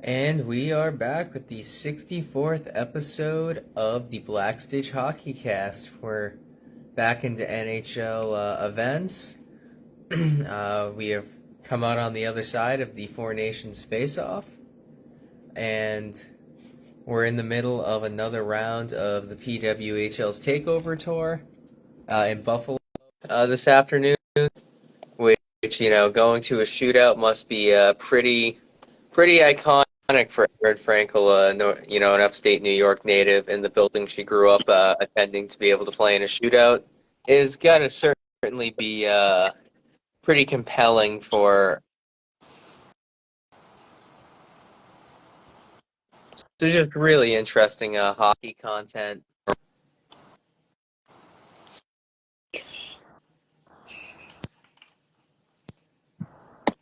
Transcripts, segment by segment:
And we are back with the 64th episode of the Black Stitch Hockey Cast. We're back into NHL events. We have come out on the other side of the Four Nations Faceoff, and we're in the middle of another round of the PWHL's Takeover Tour in Buffalo this afternoon, which, going to a shootout must be pretty iconic for Erin Frankel, an upstate New York native in the building she grew up attending to be able to play in a shootout is got to certainly be pretty compelling for. There's just really interesting hockey content.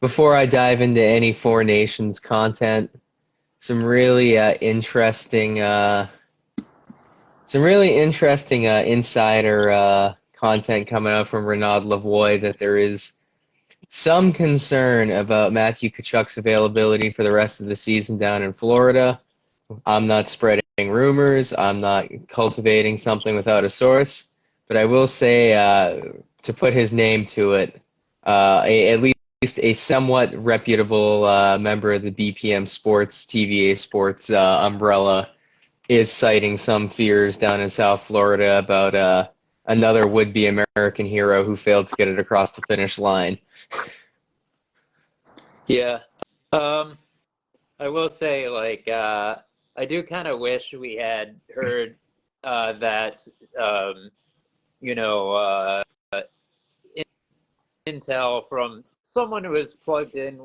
Before I dive into any Four Nations content, some really interesting insider content coming out from Renaud Lavoie that there is some concern about Matthew Tkachuk's availability for the rest of the season down in Florida. I'm not spreading rumors. I'm not cultivating something without a source. But I will say, to put his name to it, at least a somewhat reputable member of the BPM Sports, TVA Sports umbrella is citing some fears down in South Florida about another would-be American hero who failed to get it across the finish line. Yeah. I will say, I do kind of wish we had heard that, you know, intel from someone who is plugged in,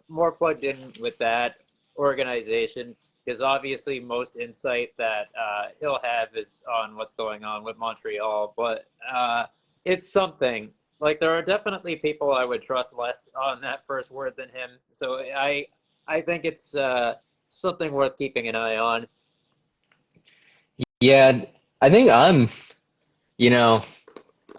more plugged in with that organization, because obviously most insight that he'll have is on what's going on with Montreal, but it's something. Like, there are definitely people I would trust less on that first word than him, so I think it's something worth keeping an eye on. Yeah, I think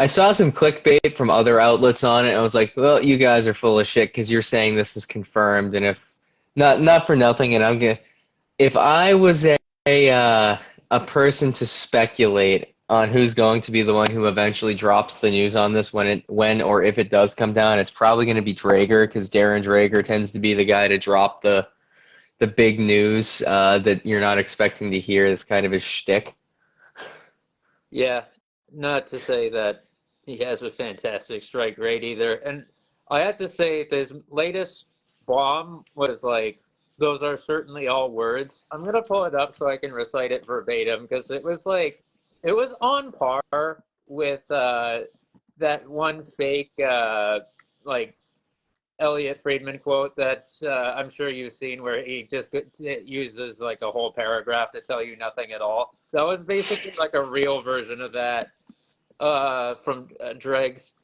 I saw some clickbait from other outlets on it. I was like, well, you guys are full of shit because you're saying this is confirmed, and if not for nothing, and if I was a person to speculate on who's going to be the one who eventually drops the news on this when or if it does come down, it's probably going to be Drager because Darren Drager tends to be the guy to drop the big news that you're not expecting to hear. That's kind of his shtick. Yeah, not to say that he has a fantastic strike rate either. And I have to say, this latest bomb was like, those are certainly all words. I'm going to pull it up so I can recite it verbatim because it was like, it was on par with that one fake, like, Elliot Friedman quote that I'm sure you've seen where he just uses like a whole paragraph to tell you nothing at all. That was basically like a real version of that from Dregs.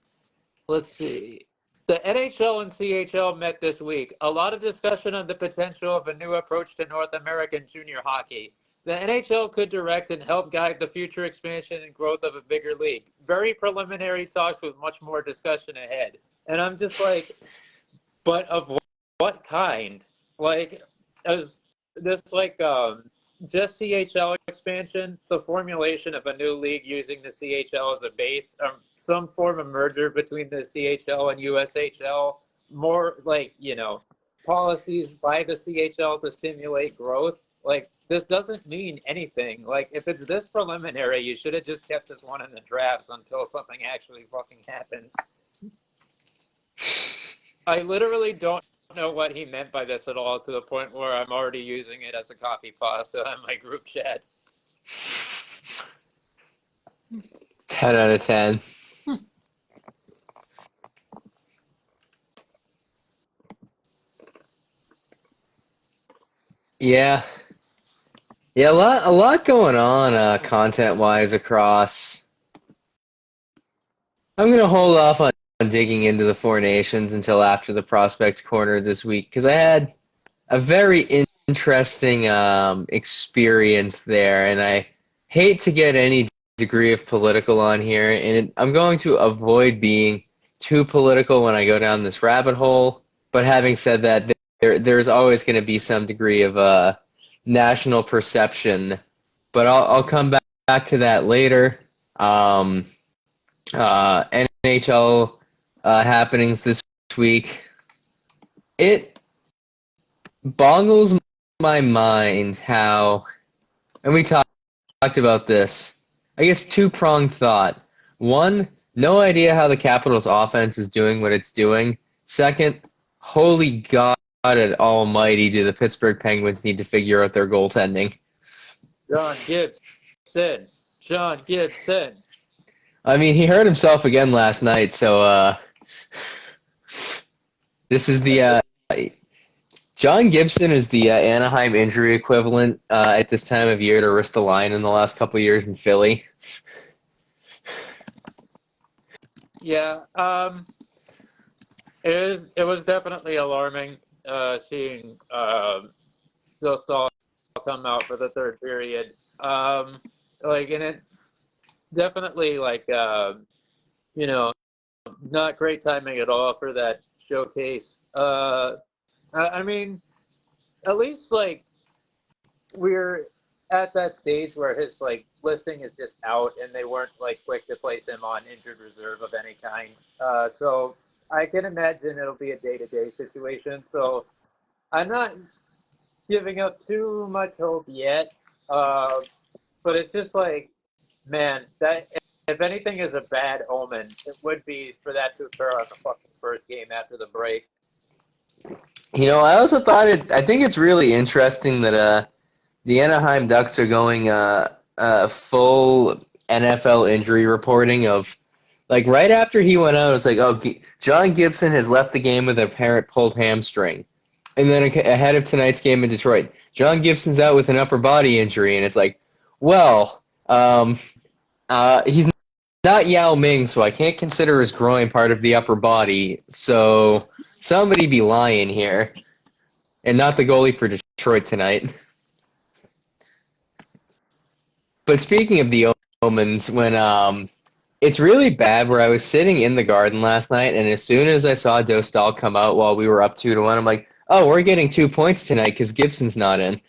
Let's see. The NHL and CHL met this week. A lot of discussion on the potential of a new approach to North American junior hockey. The NHL could direct and help guide the future expansion and growth of a bigger league. Very preliminary talks with much more discussion ahead. And I'm just like, but of what kind? Like, as this just CHL expansion, the formulation of a new league using the CHL as a base, some form of merger between the CHL and USHL, more like, policies by the CHL to stimulate growth. Like, this doesn't mean anything. Like, if it's this preliminary, you should have just kept this one in the drafts until something actually fucking happens. I literally don't know what he meant by this at all, to the point where I'm already using it as a copy pasta on my group chat. 10 out of 10. Yeah. Yeah, a lot going on content-wise across. I'm going to hold off on digging into the Four Nations until after the Prospect Corner this week because I had a very interesting experience there, and I hate to get any degree of political on here, and I'm going to avoid being too political when I go down this rabbit hole. But having said that, there's always going to be some degree of national perception, but I'll come back to that later. NHL happenings this week. It boggles my mind how, and we talked about this, I guess two-pronged thought. One, no idea how the Capitals offense is doing what it's doing. Second, holy God almighty, do the Pittsburgh Penguins need to figure out their goaltending. John Gibson. John Gibson. I mean, he hurt himself again last night, so this is the John Gibson is the Anaheim injury equivalent at this time of year to Ristolainen in the last couple of years in Philly. Yeah, it was definitely alarming seeing Dostal come out for the third period. And it definitely you know, not great timing at all for that showcase. I mean, at least we're at that stage where his listing is just out, and they weren't quick to place him on injured reserve of any kind. So I can imagine it'll be a day-to-day situation. So I'm not giving up too much hope yet. But it's just man, that if anything is a bad omen, it would be for that to occur on the fucking first game after the break. You know, I also thought I think it's really interesting that the Anaheim Ducks are going full NFL injury reporting of right after he went out, it's John Gibson has left the game with an apparent pulled hamstring. And then ahead of tonight's game in Detroit, John Gibson's out with an upper body injury, and it's he's not Yao Ming, so I can't consider his groin part of the upper body. So somebody be lying here, and not the goalie for Detroit tonight. But speaking of the omens, when it's really bad where I was sitting in the Garden last night, and as soon as I saw Dostal come out while we were up 2-1, I'm like, oh, we're getting 2 points tonight because Gibson's not in.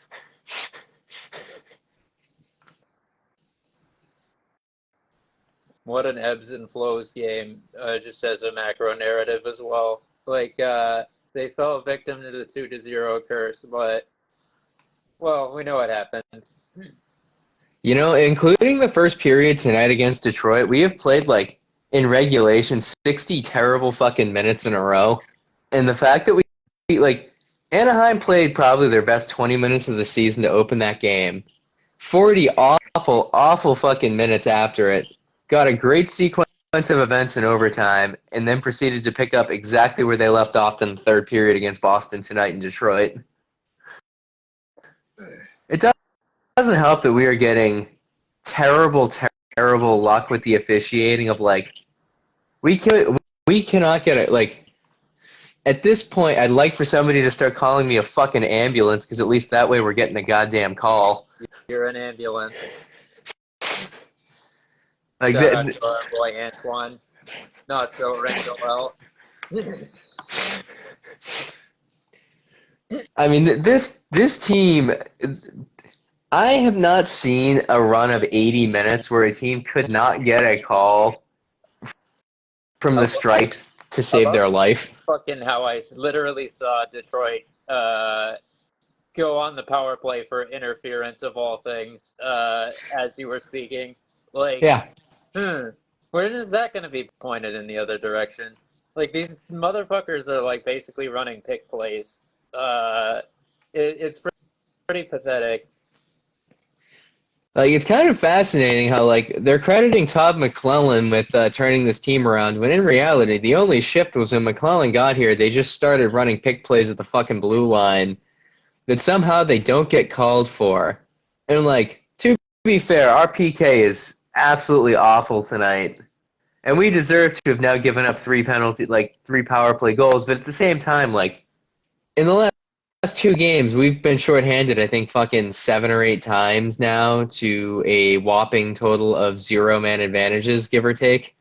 What an ebbs and flows game, just as a macro narrative as well. They fell victim to the 2-0 curse, but, well, we know what happened. You know, including the first period tonight against Detroit, we have played, in regulation, 60 terrible fucking minutes in a row. And the fact that Anaheim played probably their best 20 minutes of the season to open that game. 40 awful, awful fucking minutes after it. Got a great sequence of events in overtime, and then proceeded to pick up exactly where they left off in the third period against Boston tonight in Detroit. It doesn't help that we are getting terrible, terrible luck with the officiating of we cannot get it. At this point, I'd like for somebody to start calling me a fucking ambulance, because at least that way we're getting a goddamn call. You're an ambulance. Shout out to our boy Antoine. Not so well. I mean, this team, I have not seen a run of 80 minutes where a team could not get a call from the stripes to save their life. Fucking how I literally saw Detroit go on the power play for interference of all things as you were speaking. Yeah. When is that going to be pointed in the other direction? These motherfuckers are basically running pick plays. It's pretty pathetic. It's kind of fascinating how they're crediting Todd McClellan with turning this team around, when in reality the only shift was when McClellan got here. They just started running pick plays at the fucking blue line that somehow they don't get called for. And to be fair, our PK is absolutely awful tonight, and we deserve to have now given up 3 power play goals. But at the same time, in the last 2 games, we've been shorthanded, I think, fucking 7 or 8 times now, to a whopping total of 0 man advantages, give or take.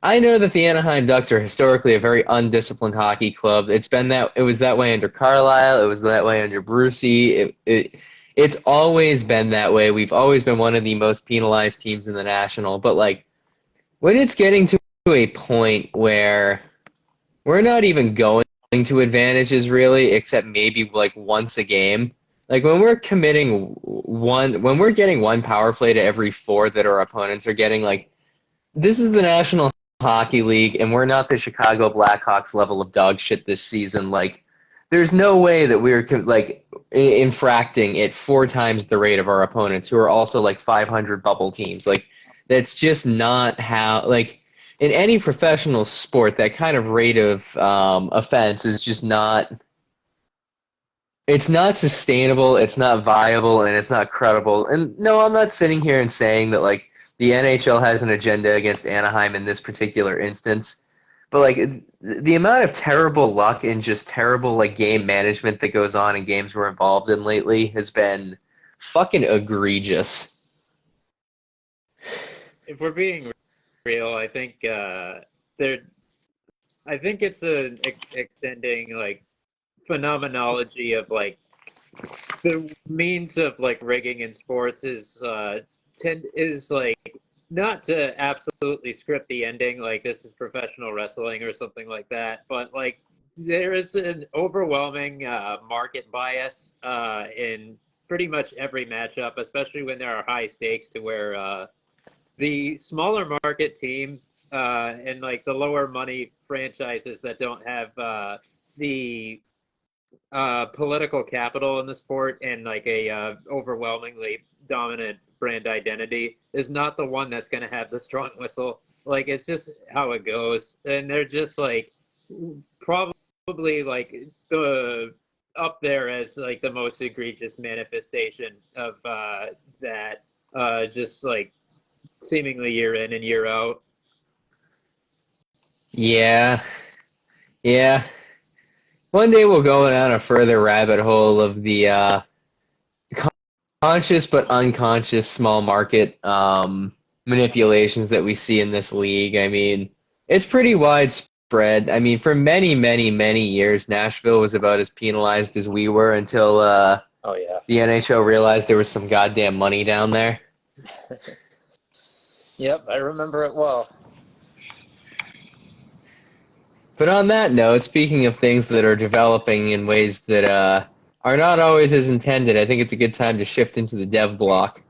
I know that the Anaheim Ducks are historically a very undisciplined hockey club. It was that way under Carlisle. It was that way under Brucey. It's always been that way. We've always been one of the most penalized teams in the National. But like when it's getting to a point where we're not even going to advantages really, except maybe like once a game. Like when we're getting one power play to every four that our opponents are getting, like this is the National Hockey League, and we're not the Chicago Blackhawks level of dog shit this season. Like, there's no way that we're like infracting at four times the rate of our opponents, who are also like 500 bubble teams. Like, that's just not how. Like, in any professional sport, that kind of rate of offense is just not. It's not sustainable, it's not viable, and it's not credible. And no, I'm not sitting here and saying that like the NHL has an agenda against Anaheim in this particular instance, but like the amount of terrible luck and just terrible like game management that goes on in games we're involved in lately has been fucking egregious. If we're being real, I think there. I think it's an extending like phenomenology of like the means of like rigging in sports is like not to absolutely script the ending like this is professional wrestling or something like that, but like there is an overwhelming market bias in pretty much every matchup, especially when there are high stakes to where the smaller market team and like the lower money franchises that don't have the political capital in the sport and like a overwhelmingly dominant brand identity is not the one that's going to have the strong whistle. Like it's just how it goes, and they're just like probably like the up there as like the most egregious manifestation of that just like seemingly year in and year out. Yeah, yeah. One day we'll go down a further rabbit hole of the conscious but unconscious small market manipulations that we see in this league. I mean, it's pretty widespread. I mean, for many, many, many years, Nashville was about as penalized as we were until Oh yeah. the NHL realized there was some goddamn money down there. Yep, I remember it well. But on that note, speaking of things that are developing in ways that are not always as intended, I think it's a good time to shift into the dev block.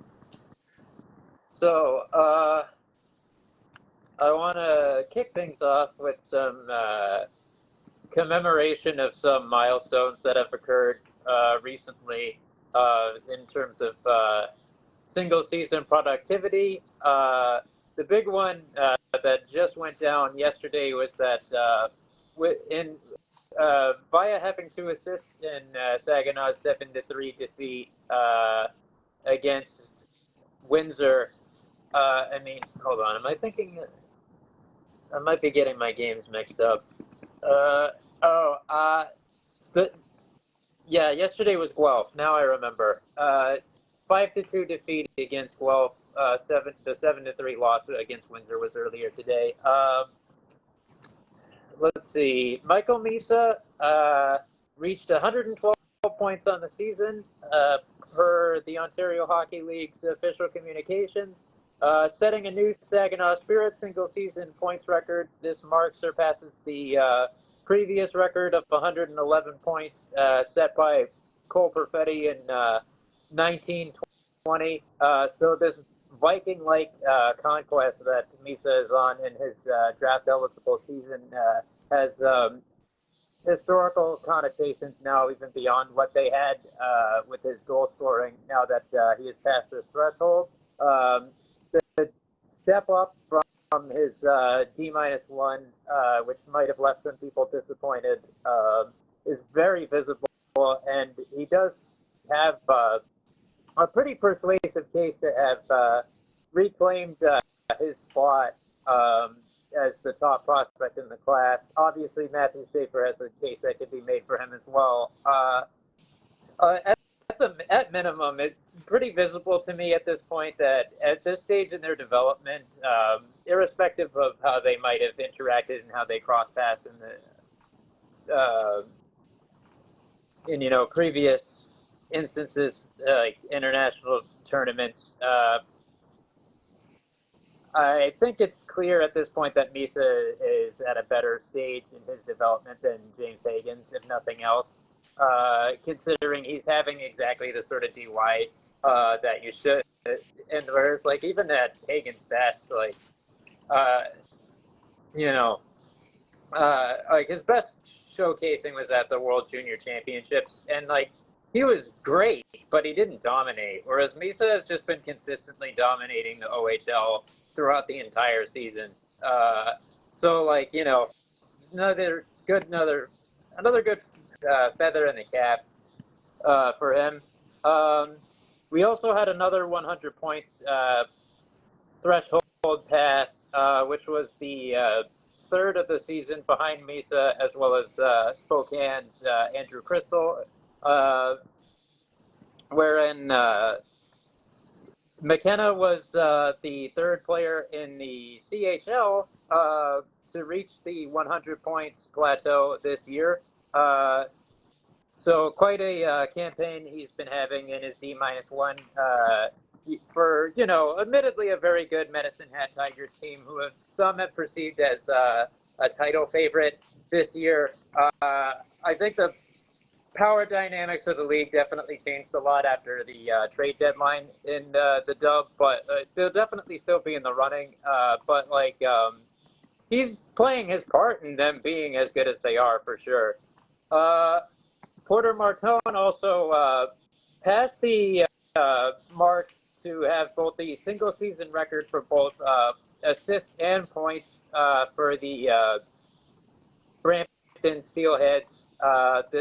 So, I want to kick things off with some commemoration of some milestones that have occurred recently in terms of single season productivity. The big one that just went down yesterday was that via having two assists in Saginaw's 7-3 defeat against Windsor. I mean, hold on. Am I thinking? I might be getting my games mixed up. Uh, oh, the yeah. Yesterday was Guelph. Now I remember. 5-2 defeat against Guelph. 7-3 loss against Windsor was earlier today. Let's see. Michael Misa reached 112 points on the season per the Ontario Hockey League's official communications. Setting a new Saginaw Spirit single season points record. This mark surpasses the previous record of 111 points set by Cole Perfetti in 1920. So this Viking-like conquest that Misa is on in his draft-eligible season has historical connotations now, even beyond what they had with his goal scoring. Now that he has passed this threshold, the step up from his D-1, which might have left some people disappointed, is very visible, and he does have a pretty persuasive case to have reclaimed his spot as the top prospect in the class. Obviously, Matthew Schaefer has a case that could be made for him as well. At at minimum, it's pretty visible to me at this point that at this stage in their development, irrespective of how they might have interacted and how they cross pass in previous instances like international tournaments, I think it's clear at this point that Misa is at a better stage in his development than James Higgins, if nothing else. Considering he's having exactly the sort of DY that you should, and whereas like even at Higgins' best, uh, you know, like his best showcasing was at the World Junior Championships, and like he was great, but he didn't dominate. Whereas Misa has just been consistently dominating the OHL throughout the entire season. So like another good feather in the cap for him. We also had another 100 points threshold pass, which was the third of the season behind Misa, as well as Spokane's Andrew Crystal, wherein McKenna was the third player in the CHL to reach the 100 points plateau this year. So quite a campaign he's been having in his D-1 for, admittedly a very good Medicine Hat Tigers team who some have perceived as a title favorite this year. I think the power dynamics of the league definitely changed a lot after the trade deadline in the dub, but they'll definitely still be in the running. But he's playing his part in them being as good as they are for sure. Porter Martone also passed the mark to have both the single season record for both assists and points for the Brampton Steelheads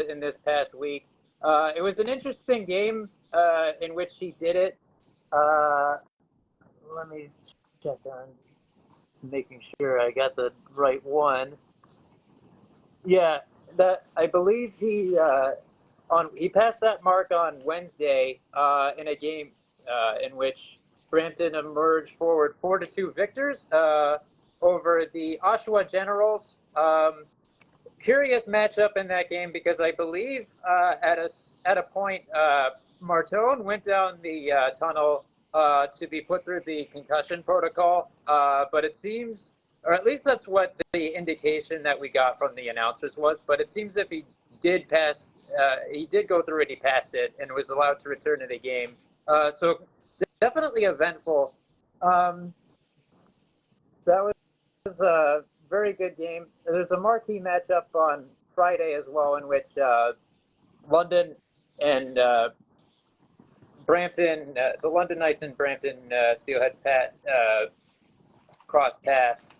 in this past week. It was an interesting game in which he did it. Let me check on making sure I got the right one. Yeah, that I believe he passed that mark on Wednesday in a game in which Brampton emerged forward 4-2 victors over the Oshawa Generals. Curious matchup in that game because I believe at a point Martone went down the tunnel to be put through the concussion protocol, but it seems, or at least that's what the indication that we got from the announcers was. But it seems if he did pass, he did go through it. He passed it and was allowed to return to the game. So definitely eventful. That was a very good game. There's a marquee matchup on Friday as well, in which London and Brampton, the London Knights and Brampton Steelheads crossed paths.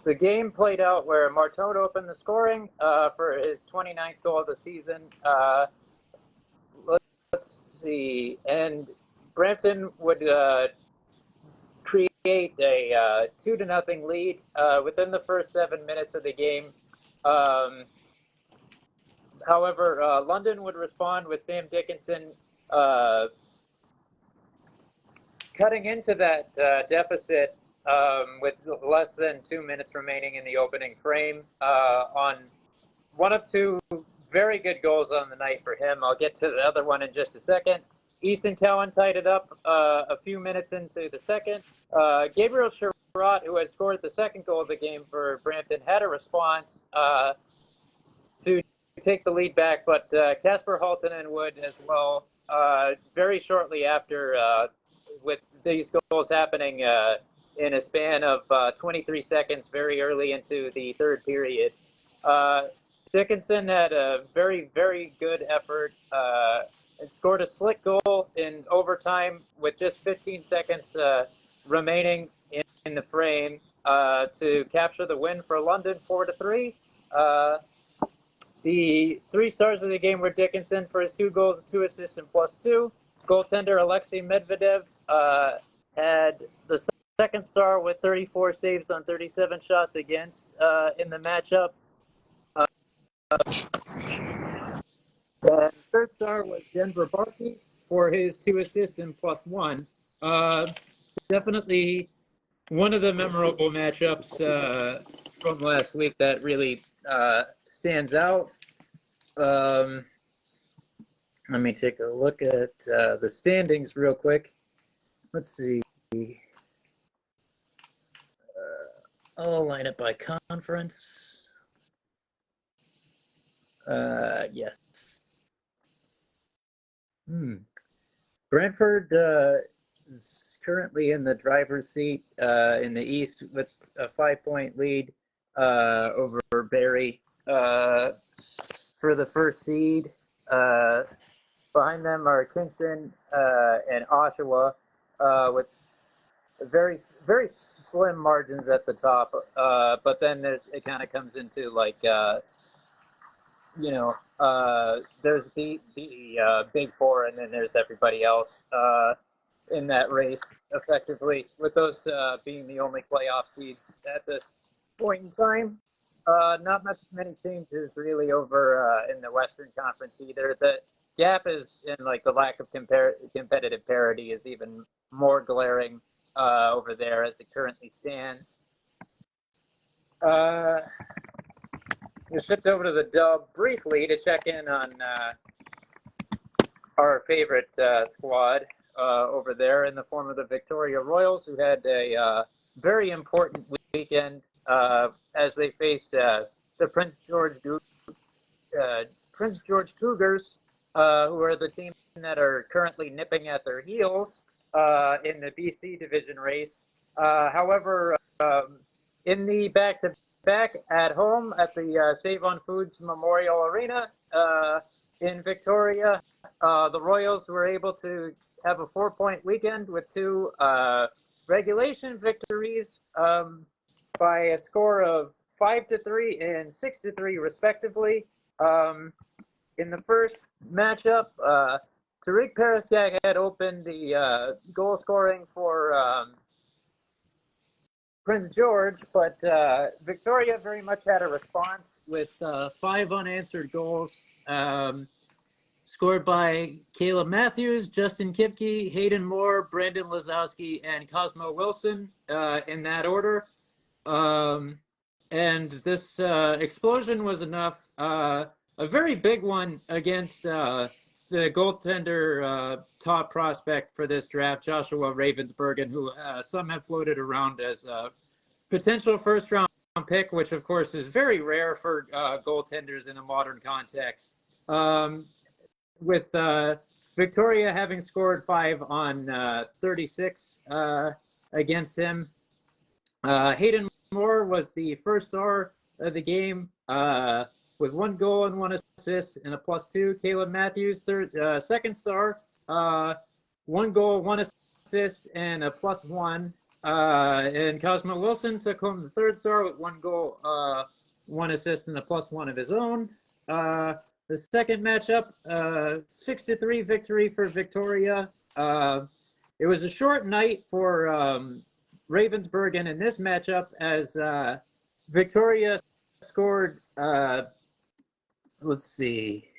The game played out where Martone opened the scoring for his 29th goal of the season. Let's see. And Brampton would create a 2-0 lead within the first 7 minutes of the game. However, London would respond with Sam Dickinson cutting into that deficit with less than 2 minutes remaining in the opening frame on one of two very good goals on the night for him. I'll get to the other one in just a second. Easton Cowan tied it up a few minutes into the second. Gabriel Sherratt, who had scored the second goal of the game for Brampton, had a response to take the lead back, but Casper Haltonen would as well very shortly after, with these goals happening in a span of 23 seconds very early into the third period. Dickinson had a very, very good effort and scored a slick goal in overtime with just 15 seconds remaining in the frame to capture the win for London 4-3. The three stars of the game were Dickinson for his 2 goals, 2 assists, and +2. Goaltender Alexei Medvedev had the second star with 34 saves on 37 shots against in the matchup. third star was Denver Barkey for his 2 assists and +1. Definitely one of the memorable matchups from last week that really stands out. Let me take a look at the standings real quick. Let's see. I'll line it by conference. Yes. Brentford is currently in the driver's seat in the East with a 5-point lead over Barry for the first seed. Behind them are Kingston and Oshawa with very slim margins at the top. But then it kind of comes into like there's the big four, and then there's everybody else in that race, effectively, with those being the only playoff seeds at this point in time. Not many changes really over in the Western Conference either. The gap is in like the lack of competitive parity is even more glaring over there as it currently stands. We shift over to the Dub briefly to check in on our favorite squad over there in the form of the Victoria Royals, who had a very important weekend as they faced the Prince George Cougars, who are the team that are currently nipping at their heels in the BC division race. However, in the back at home at the Save on Foods Memorial Arena in Victoria, the Royals were able to have a 4-point weekend with 2 regulation victories by a score of 5-3 and 6-3 respectively. In the first matchup, Tariq Paraskak had opened the goal scoring for Prince George, but Victoria very much had a response with 5 unanswered goals scored by Caleb Matthews, Justin Kipke, Hayden Moore, Brandon Lazowski, and Cosmo Wilson in that order. And this explosion was enough, a very big one against the goaltender top prospect for this draft, Joshua Ravensbergen, who some have floated around as a potential first-round pick, which of course is very rare for goaltenders in a modern context. With Victoria having scored 5 on 36 against him. Hayden Moore was the first star of the game with 1 goal and 1 assist and a +2. Caleb Matthews, second star, 1 goal, 1 assist, and a +1. And Cosmo Wilson took home the third star with 1 goal, 1 assist, and a +1 of his own. The second matchup, 6-3 victory for Victoria. It was a short night for Ravensbergen in this matchup as Victoria scored, let's see,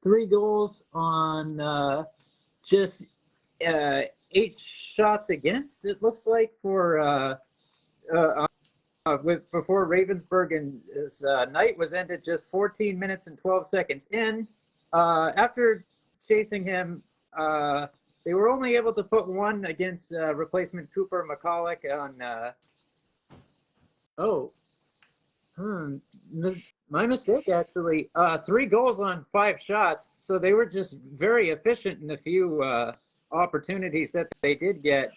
3 goals on just 8 shots against, it looks like, for before Ravensbergen's night was ended just 14 minutes and 12 seconds in. After chasing him, they were only able to put 1 against replacement Cooper McCulloch on my mistake, actually. 3 goals on 5 shots, so they were just very efficient in the few opportunities that they did get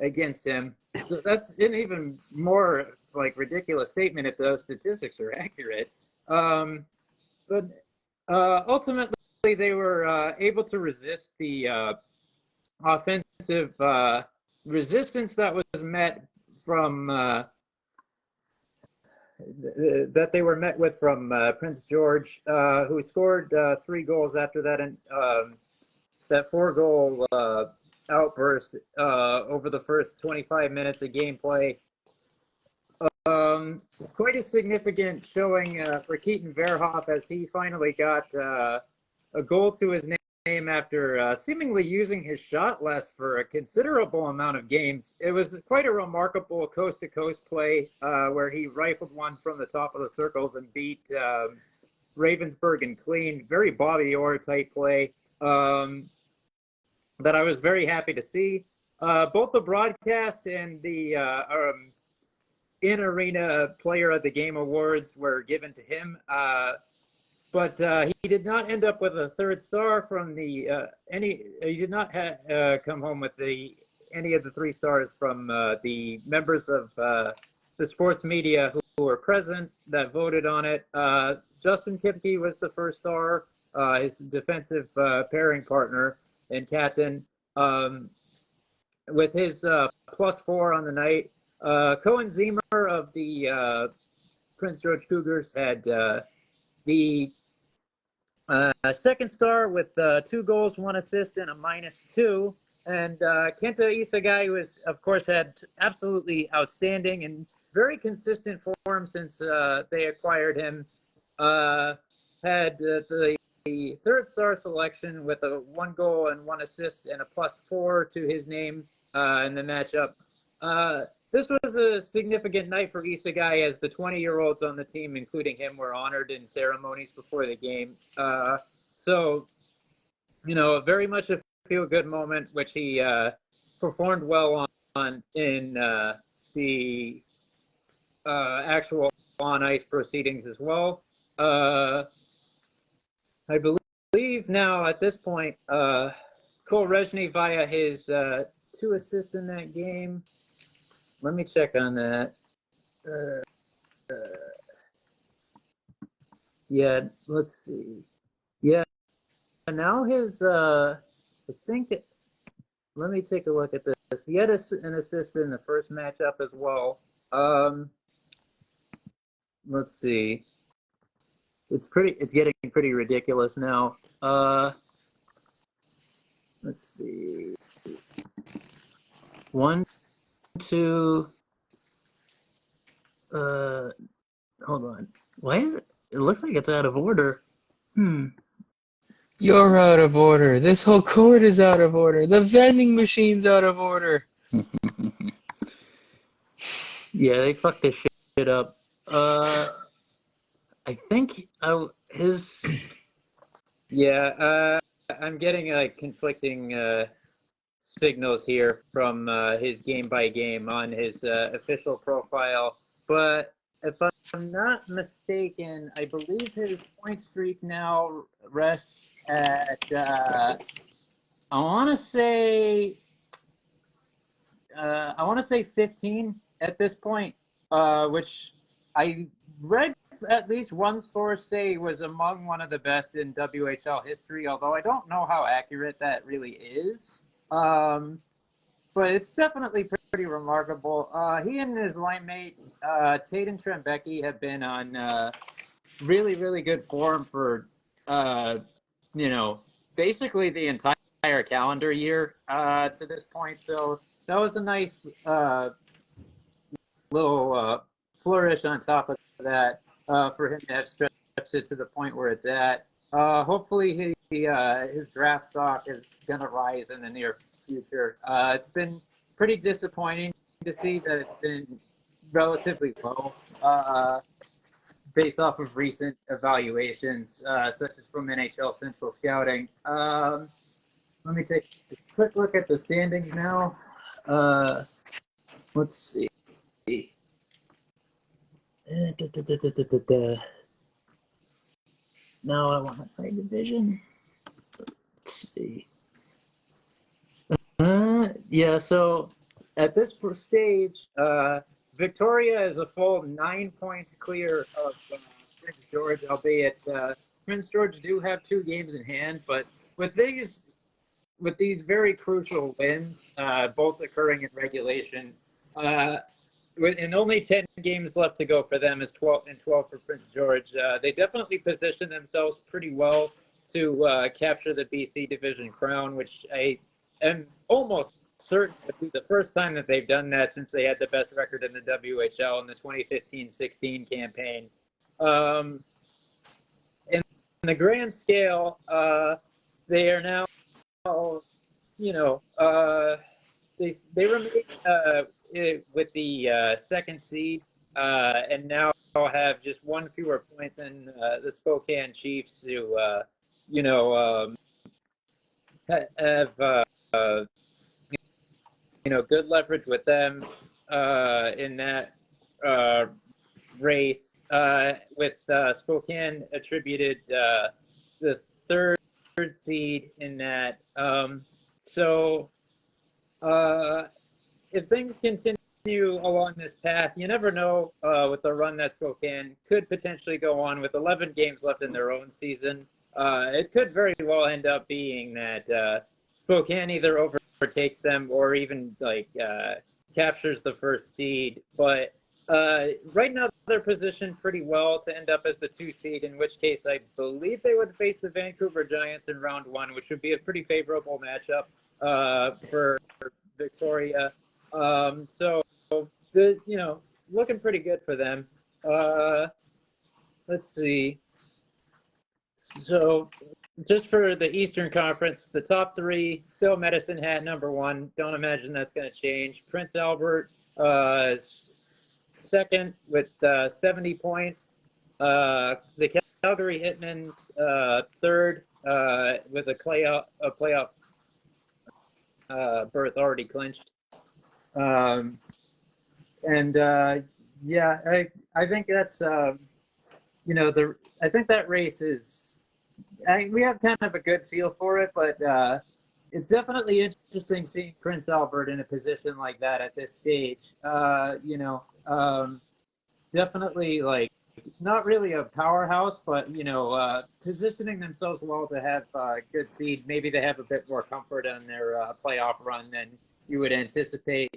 against him. So that's an even more like ridiculous statement if those statistics are accurate. But ultimately, they were able to resist the offensive resistance that was met from that they were met with from Prince George, who scored 3 goals after that, and that 4-goal outburst over the first 25 minutes of gameplay. Quite a significant showing for Keaton Verhoff as he finally got a goal to his name after seemingly using his shot less for a considerable amount of games. It was quite a remarkable coast-to-coast play where he rifled one from the top of the circles and beat Ravensburg and clean. Very Bobby Orr type play that I was very happy to see. Both the broadcast and the in-arena player of the game awards were given to him. But he did not end up with a third star from the he did not come home with any of the 3 stars from the members of the sports media who were present that voted on it. Justin Kipke was the first star, his defensive pairing partner and captain, with his +4 on the night. Cohen Zemer of the Prince George Cougars had the second star with 2 goals, 1 assist, and a -2. And Kenta Isagai was, of course, had absolutely outstanding and very consistent form since they acquired him. Had the third star selection with a 1 goal and 1 assist and a +4 to his name in the matchup. This was a significant night for Isagai as the 20-year-olds on the team, including him, were honored in ceremonies before the game. So, very much a feel-good moment, which he performed well on in the actual on-ice proceedings as well. I believe now at this point, Cole Rezhny via his 2 assists in that game. Let me check on that. Yeah, let's see. Yeah, now his, I think, let me take a look at this. He had an assist in the first matchup as well. Let's see. It's getting pretty ridiculous now. Let's see. 1, 2. Hold on. Why is it? It looks like it's out of order. You're out of order. This whole court is out of order. The vending machine's out of order. Yeah, they fucked this shit up. I think his. Yeah, I'm getting conflicting signals here from his game by game on his official profile. But if I'm not mistaken, I believe his point streak now rests at I want to say 15 at this point, which I read at least one source say was among one of the best in WHL history, although I don't know how accurate that really is. But it's definitely pretty remarkable. He and his line mate, Taden Trembecki, have been on really, really good form for, basically the entire calendar year to this point. So that was a nice little flourish on top of that for him to have stretched it to the point where it's at. Hopefully his draft stock is going to rise in the near future. It's been pretty disappointing to see that it's been relatively low based off of recent evaluations, such as from NHL Central Scouting. Let me take a quick look at the standings now. Let's see. Now I want my division. Let's see. Yeah, so at this stage, Victoria is a full 9 points clear of Prince George, albeit Prince George do have 2 games in hand. But with these very crucial wins, both occurring in regulation, and only 10 games left to go for them, is 12 and 12 for Prince George. They definitely position themselves pretty well to capture the BC Division crown, which I am almost certain would be the first time that they've done that since they had the best record in the WHL in the 2015-16 campaign. In the grand scale, they are now, they remain with the second seed, and now have just one fewer point than the Spokane Chiefs, who have good leverage with them in that race. With Spokane attributed the third seed in that. So if things continue along this path, you never know with the run that Spokane could potentially go on with 11 games left in their own season. It could very well end up being that Spokane either overtakes them or even captures the first seed. But right now they're positioned pretty well to end up as the 2 seed, in which case I believe they would face the Vancouver Giants in round 1, which would be a pretty favorable matchup for Victoria. So looking pretty good for them. Let's see. So just for the Eastern Conference, the top 3, still Medicine Hat #1. Don't imagine that's going to change. Prince Albert is second with 70 points. The Calgary Hitmen third with a playoff berth already clinched. I think that's I think that race is. We have kind of a good feel for it, but it's definitely interesting seeing Prince Albert in a position like that at this stage. Definitely not really a powerhouse, but positioning themselves well to have a good seed. Maybe they have a bit more comfort on their playoff run than you would anticipate.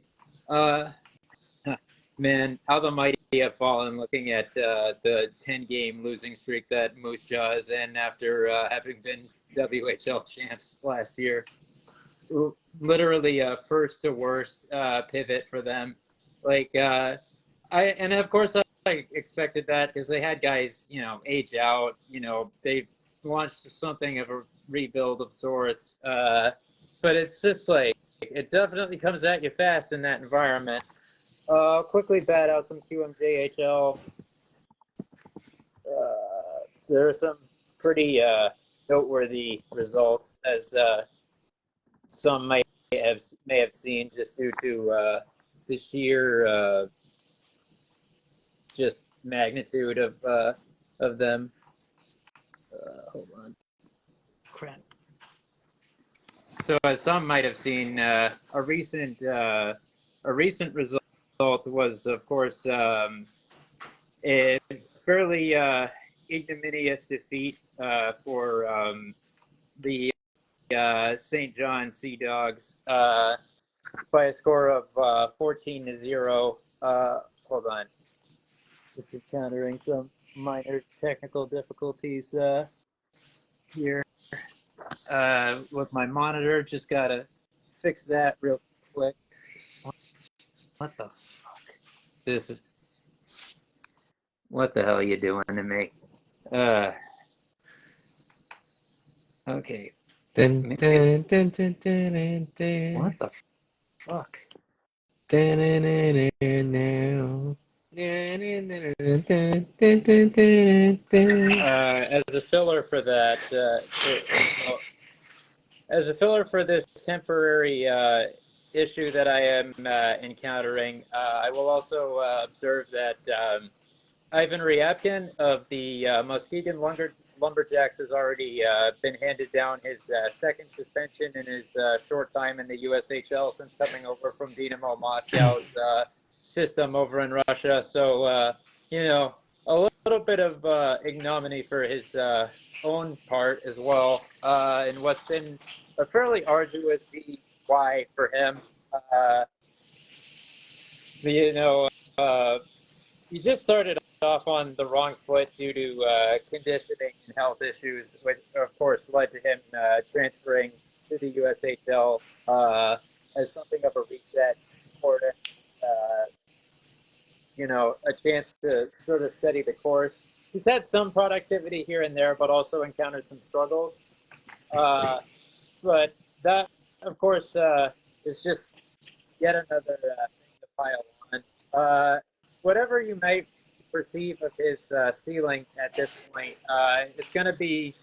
Man, how the mighty have fallen looking at the 10-game losing streak that Moose Jaw is in after having been WHL champs last year. Literally a first to worst pivot for them. Of course I expected that because they had guys, age out. They launched something of a rebuild of sorts. But it's just it definitely comes at you fast in that environment. Quickly bat out some QMJHL. There are some pretty noteworthy results, as some may have seen, just due to the sheer just magnitude of them. Hold on. Crap. So, as some might have seen, a recent result was, of course, a fairly ignominious defeat for the St. John Sea Dogs by a score of 14-0. Hold on. Just encountering some minor technical difficulties here with my monitor. Just gotta fix that real quick. What the fuck? This is. What the hell are you doing to me? Okay. Dun, dun, dun, dun, dun, dun. What the fuck? Dun, dun, dun, dun, dun. As a filler for that, as a filler for this temporary issue that I am encountering, I will also observe that Ivan Ryabkin of the Muskegon Lumberjacks has already been handed down his second suspension in his short time in the USHL since coming over from Dynamo Moscow's system over in Russia. So, a little bit of ignominy for his own part as well, in what's been a fairly arduous DUI for him. He just started off on the wrong foot due to conditioning and health issues, which of course led to him transferring to the USHL as something of a reset, important, uh, a chance to sort of steady the course. He's had some productivity here and there, but also encountered some struggles. But that, of course, is just yet another thing to pile on. Whatever you might perceive of his ceiling at this point, it's going to be.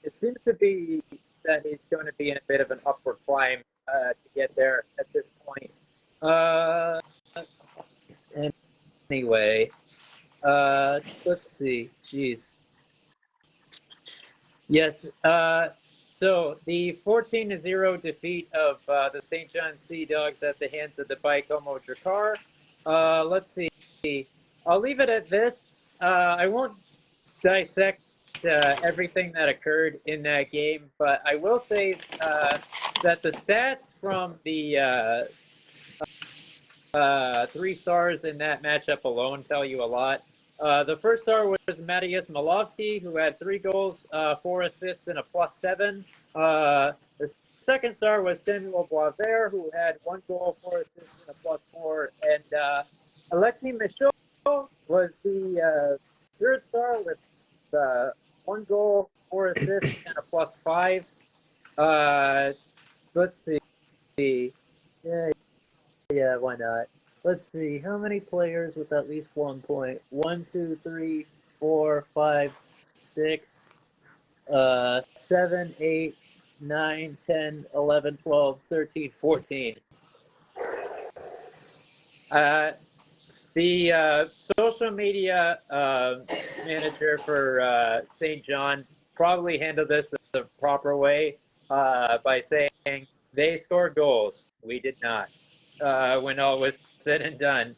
It seems to be that he's going to be in a bit of an upward climb to get there at this point. Anyway, let's see. Jeez. Yes. So the 14-0 defeat of the St. John's Sea Dogs at the hands of the Baikomo Drakkar. Let's see. I'll leave it at this. I won't dissect everything that occurred in that game, but I will say that the stats from the 3 stars in that matchup alone tell you a lot. The first star was Matthias Malowski, who had 3 goals, 4 assists, and a +7. The second star was Samuel Boisvert, who had 1 goal, 4 assists, and a +4. And Alexis Michaud was the third star with 1 goal, 4 assists, and a +5. Let's see. Yeah, why not? Let's see. How many players with at least 1 point? 1, 2, 3, 4, 5, 6, 7, 8, 9, 10, 11, 12, 13, 14. The social media manager for St. John probably handled this the proper way by saying they scored goals. We did not. When all was said and done.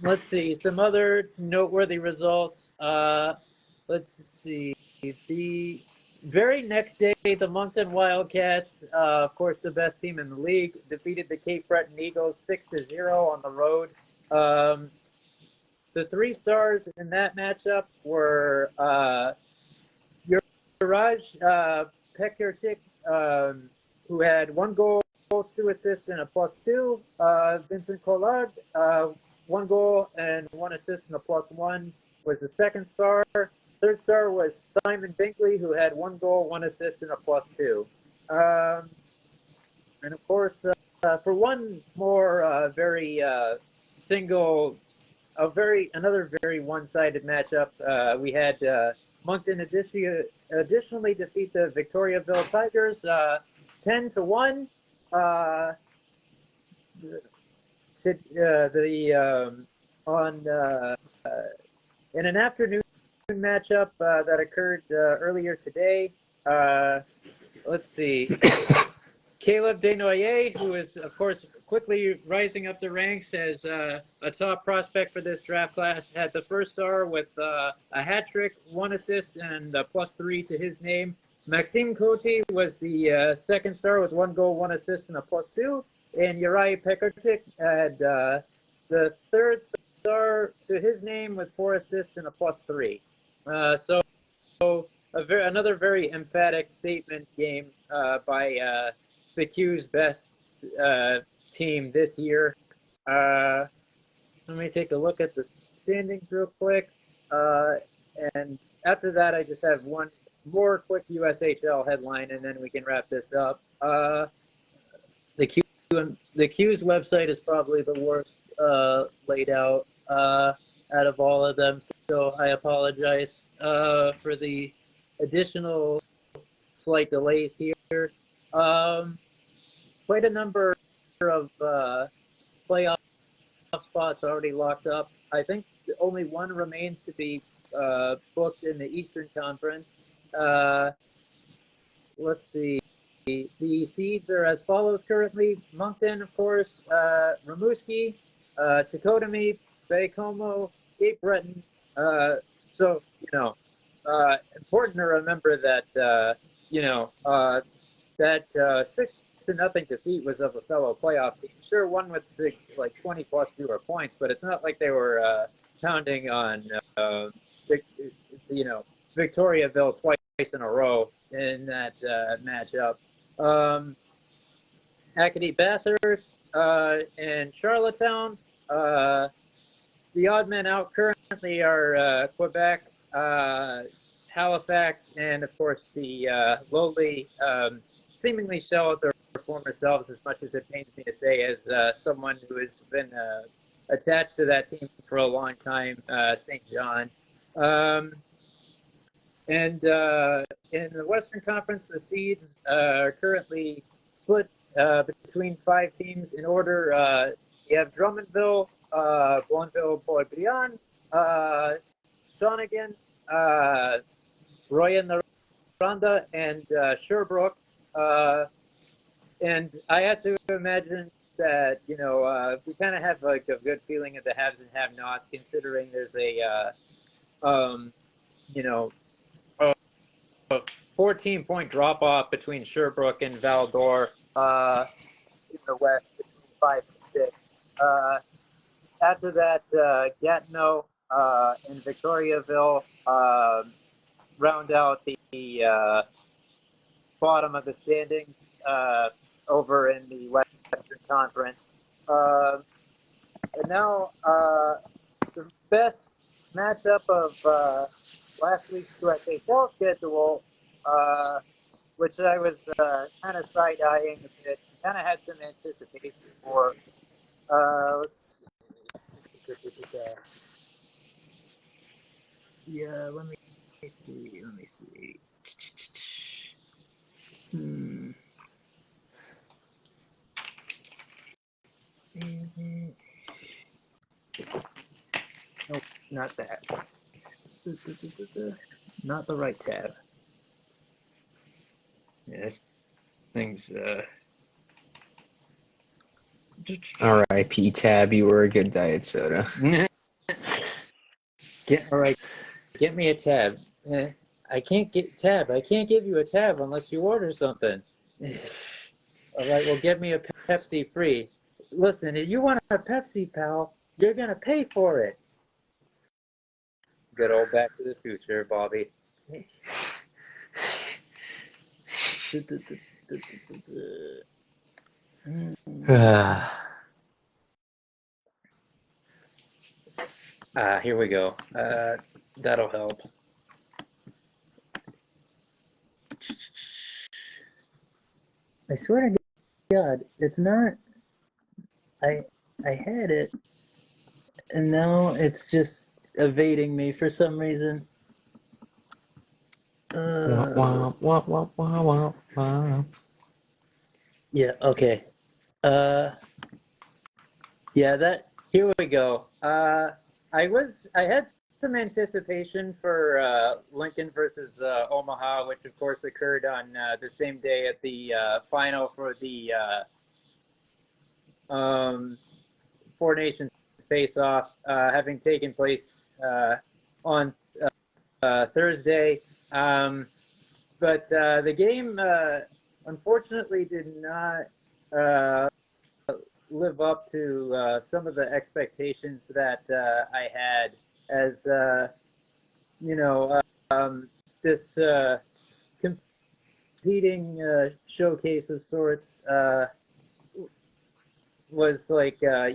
Let's see some other noteworthy results. Let's see. The very next day, the Moncton Wildcats, of course, the best team in the league, defeated the Cape Breton Eagles 6-0 on the road. The 3 stars in that matchup were Juraj Pekarczyk, who had 1 goal, 2 assists, and a +2. Vincent Collard, 1 goal and 1 assist and a +1 was the second star. Third star was Simon Binkley, who had 1 goal, 1 assist, and a +2. And of course, for one more very another very one-sided matchup, we had Moncton additionally defeat the Victoriaville Tigers 10-1. In an afternoon matchup that occurred earlier today. Let's see. Caleb Desnoyers, who is, of course, quickly rising up the ranks as a top prospect for this draft class, had the first star with a hat trick, 1 assist, and a +3 to his name. Maxime Coty was the second star with 1 goal, 1 assist, and a +2. And Juraj Pekarczyk had the third star to his name with 4 assists and a +3. So another very emphatic statement game by the Q's best team this year. Let me take a look at the standings real quick. And after that, I just have one more quick USHL headline, and then we can wrap this up. The Q's website is probably the worst laid out out of all of them, so I apologize for the additional slight delays here. Quite a number of playoff spots already locked up. I think only one remains to be booked in the Eastern Conference. Let's see. The seeds are as follows currently. Moncton, of course, Rimouski, Chicoutimi, Baie-Comeau, Cape Breton. So, important to remember that, that 6-0 defeat was of a fellow playoff team. Sure, one with like 20 plus fewer points, but it's not like they were pounding on, Victoriaville twice in a row in that matchup. Acadie Bathurst, and Charlottetown. The odd men out currently are Quebec, Halifax, and of course the lowly, seemingly shell out their former selves, as much as it pains me to say, as someone who has been attached to that team for a long time, St. John. And in the Western Conference, the seeds are currently split between 5 teams in order. You have Drummondville, Blainville, Boisbriand, Shawnigan, Royan Noranda, and Sherbrooke. And I have to imagine that, we kind of have like a good feeling of the haves and have-nots, considering there's a, you know, a 14-point drop-off between Sherbrooke and Val-d'Or in the west, between 5 and 6. After that, Gatineau and Victoriaville round out the bottom of the standings over in the Western Conference. And now the best matchup of last week's USHL schedule, which I was kind of side-eyeing a bit, kind of had some anticipation for. Let's see. Yeah, let me see. Nope, not that. Not the right tab. Yes, things. R.I.P. Tab, you were a good diet soda. All right, get me a tab. I can't get tab. I can't give you a tab unless you order something. All right, well, get me a Pepsi free. Listen, if you want a Pepsi, pal, you're gonna pay for it. Good old Back to the Future, Bobby. Here we go. That'll help. I swear to God, it's not. I had it, and now it's just evading me for some reason. Yeah. Okay. Yeah. That. Here we go. I had some anticipation for Lincoln versus Omaha, which of course occurred on the same day at the final for the Four Nations Faceoff, having taken place on Thursday. But the game unfortunately did not live up to some of the expectations that I had, as this competing showcase of sorts was like, I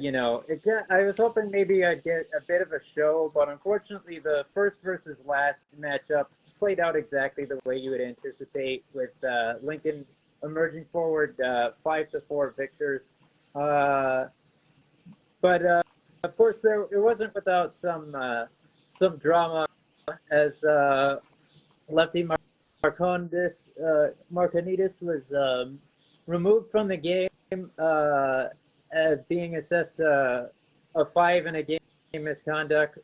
was hoping maybe I'd get a bit of a show, but unfortunately the first versus last matchup played out exactly the way you would anticipate, with Lincoln emerging forward 5-4 victors. But of course, it wasn't without some drama, as lefty Marconidis was removed from the game, being assessed a 5 in a game misconduct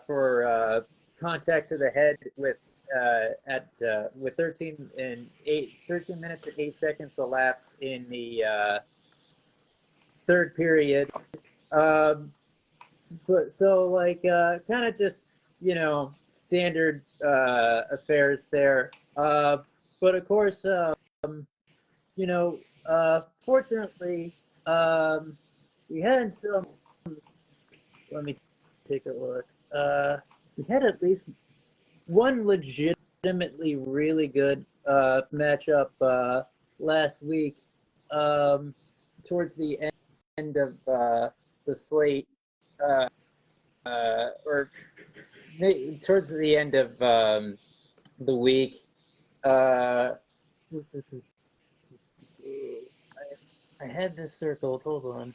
for contact to the head with 13 minutes and 8 seconds elapsed in the third period. So kind of just, standard affairs there. But of course, fortunately, we had some. Let me take a look. We had at least one legitimately really good matchup last week. towards the end of the slate, or towards the end of the week. I had this circled. Hold on.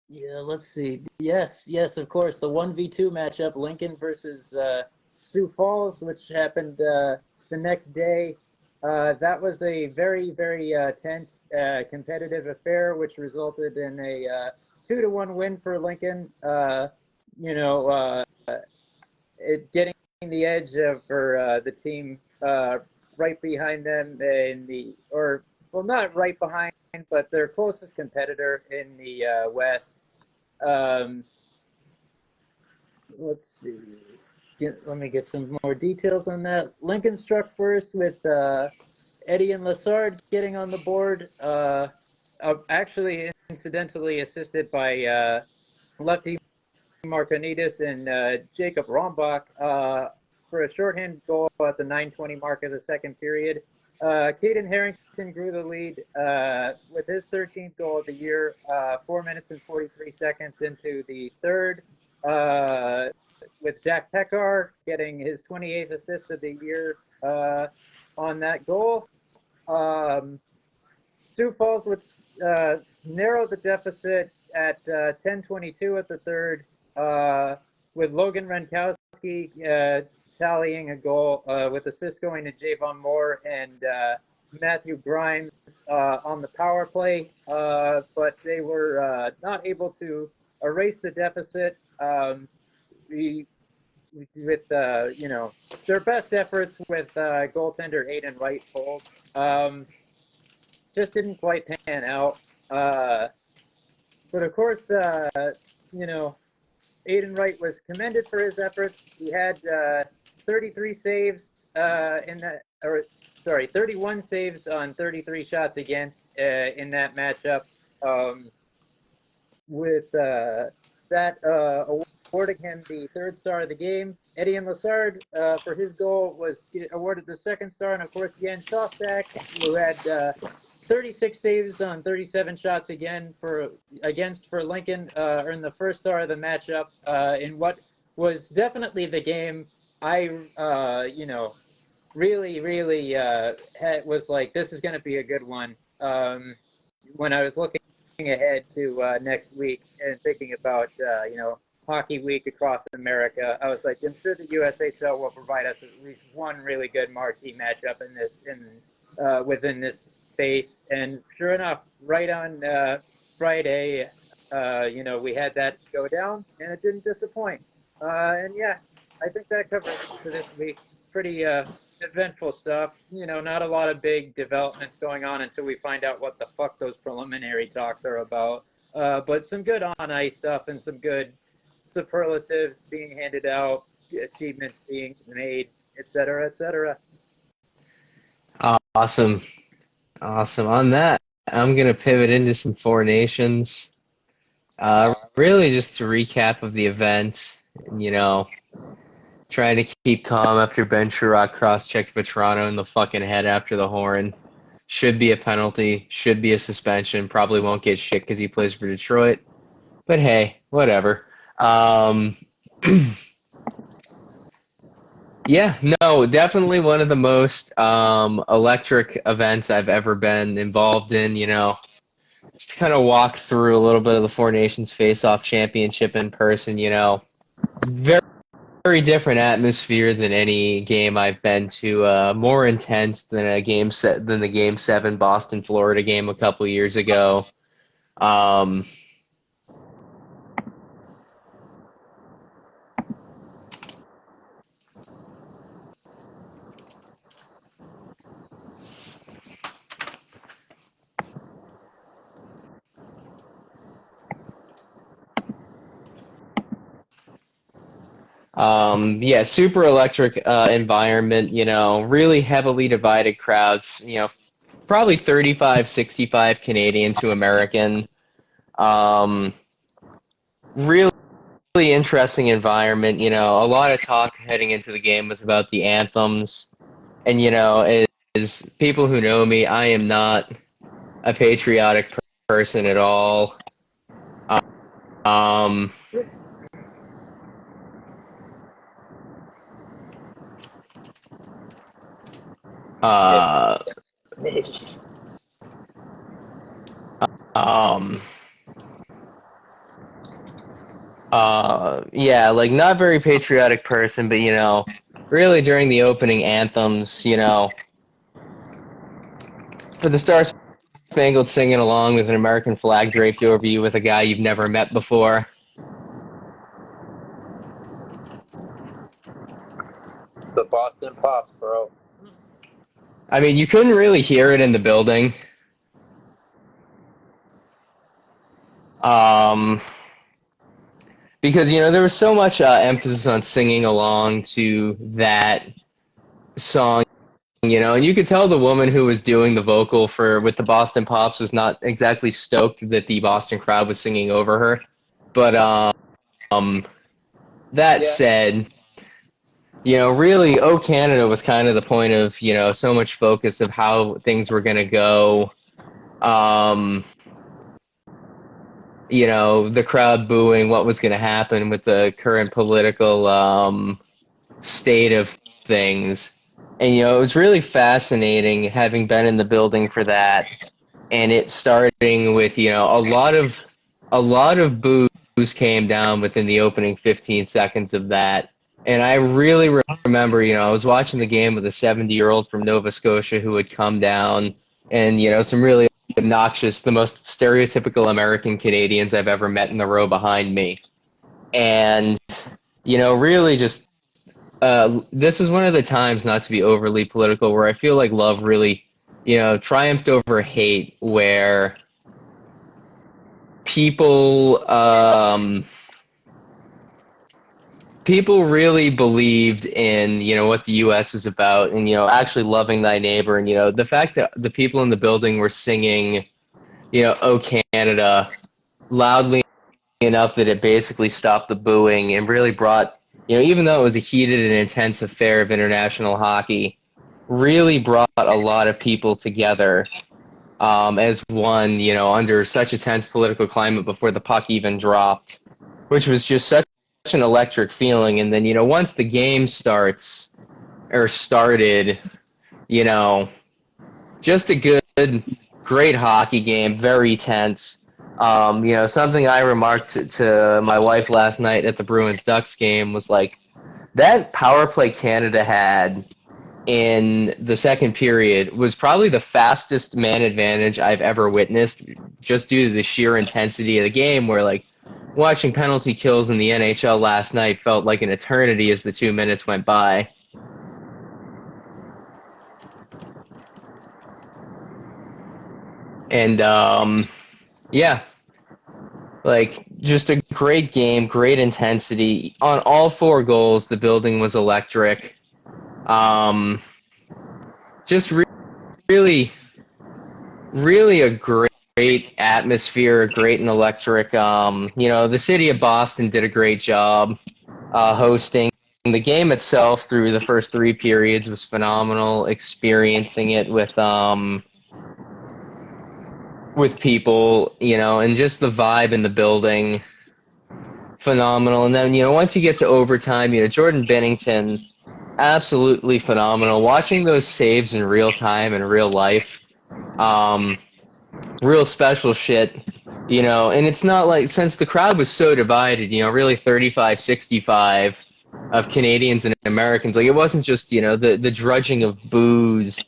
Yeah, let's see. Yes, of course. The 1v2 matchup, Lincoln versus Sioux Falls, which happened the next day. That was a very, very tense, competitive affair, which resulted in a 2-1 win for Lincoln. You know, it getting the edge for the team right behind them not right behind, but their closest competitor in the West. Let's see. Let me get some more details on that. Lincoln struck first with Eddie and Lassard getting on the board. Actually, incidentally assisted by lefty Marconides and Jacob Rombach for a shorthand goal at the 9:20 mark of the second period. Caden Harrington grew the lead with his 13th goal of the year, 4 minutes and 43 seconds into the third, with Jack Pekar getting his 28th assist of the year on that goal. Sioux Falls would narrow the deficit at 10:22 at the third, with Logan Renkowski tallying a goal with assists going to Javon Moore and Matthew Grimes on the power play, but they were not able to erase the deficit. With their best efforts with goaltender Aiden Wright hold, just didn't quite pan out. But of course, Aiden Wright was commended for his efforts. He had 33 saves 31 saves on 33 shots against in that matchup. With that awarding him the third star of the game. Eddie and Lassard, for his goal, was awarded the second star, and of course Jan Shostak, who had 36 saves on 37 shots for Lincoln, earned the first star of the matchup in what was definitely the game I really was like, this is going to be a good one when I was looking ahead to next week and thinking about hockey week across America. I was like, I'm sure the USHL will provide us at least one really good marquee matchup within this space. And sure enough, right on Friday, we had that go down, and it didn't disappoint. And yeah, I think that covers it for this week. Pretty eventful stuff. Not a lot of big developments going on until we find out what the fuck those preliminary talks are about. But some good on ice stuff and some good superlatives being handed out, achievements being made, et cetera, et cetera. Awesome. On that, I'm going to pivot into some Four Nations. Really just a recap of the event. Trying to keep calm after Ben Sherratt cross-checked Vetrano in the fucking head after the horn. Should be a penalty. Should be a suspension. Probably won't get shit because he plays for Detroit. But hey, whatever. Yeah, no, definitely one of the most electric events I've ever been involved in. Just to kind of walk through a little bit of the Four Nations Faceoff Championship in person. Very, very different atmosphere than any game I've been to. More intense than the Game 7 Boston Florida game a couple years ago. Yeah, super electric environment, really heavily divided crowds, probably 35, 65 Canadian to American. Really interesting environment, a lot of talk heading into the game was about the anthems. And, people who know me, I am not a patriotic person at all. Um, uh, um, yeah, like not very patriotic person, but really during the opening anthems, for the Star Spangled singing along with an American flag draped over you with a guy you've never met before. The Boston Pops, bro. I mean, you couldn't really hear it in the building. Because, there was so much emphasis on singing along to that song, and you could tell the woman who was doing the vocal with the Boston Pops was not exactly stoked that the Boston crowd was singing over her. But that said, really, Oh Canada was kind of the point of, so much focus of how things were going to go. The crowd booing what was going to happen with the current political state of things. And, it was really fascinating having been in the building for that. And it starting with, a lot of boos came down within the opening 15 seconds of that. And I really remember, I was watching the game with a 70-year-old from Nova Scotia who had come down and, some really obnoxious, the most stereotypical American Canadians I've ever met in the row behind me. And, really just, this is one of the times, not to be overly political, where I feel like love really, triumphed over hate, where people really believed in, what the U.S. is about and, actually loving thy neighbor. And, the fact that the people in the building were singing, Oh Canada, loudly enough that it basically stopped the booing and really brought, even though it was a heated and intense affair of international hockey, really brought a lot of people together as one, under such a tense political climate before the puck even dropped, which was just such an electric feeling. And then, once the game started, just a good, great hockey game, very tense. Something I remarked to my wife last night at the Bruins-Ducks game was like, that power play Canada had in the second period was probably the fastest man advantage I've ever witnessed, just due to the sheer intensity of the game, where like watching penalty kills in the NHL last night felt like an eternity as the 2 minutes went by. And yeah, like just a great game, great intensity on all four goals. The building was electric. Just really, really a great atmosphere, great and electric. The city of Boston did a great job hosting. The game itself through the first three periods was phenomenal. Experiencing it with people, and just the vibe in the building, phenomenal. And then, once you get to overtime, Jordan Bennington, absolutely phenomenal. Watching those saves in real time in real life, real special shit, and it's not like, since the crowd was so divided, really 35-65 of Canadians and Americans, like it wasn't just, the drudging of boos,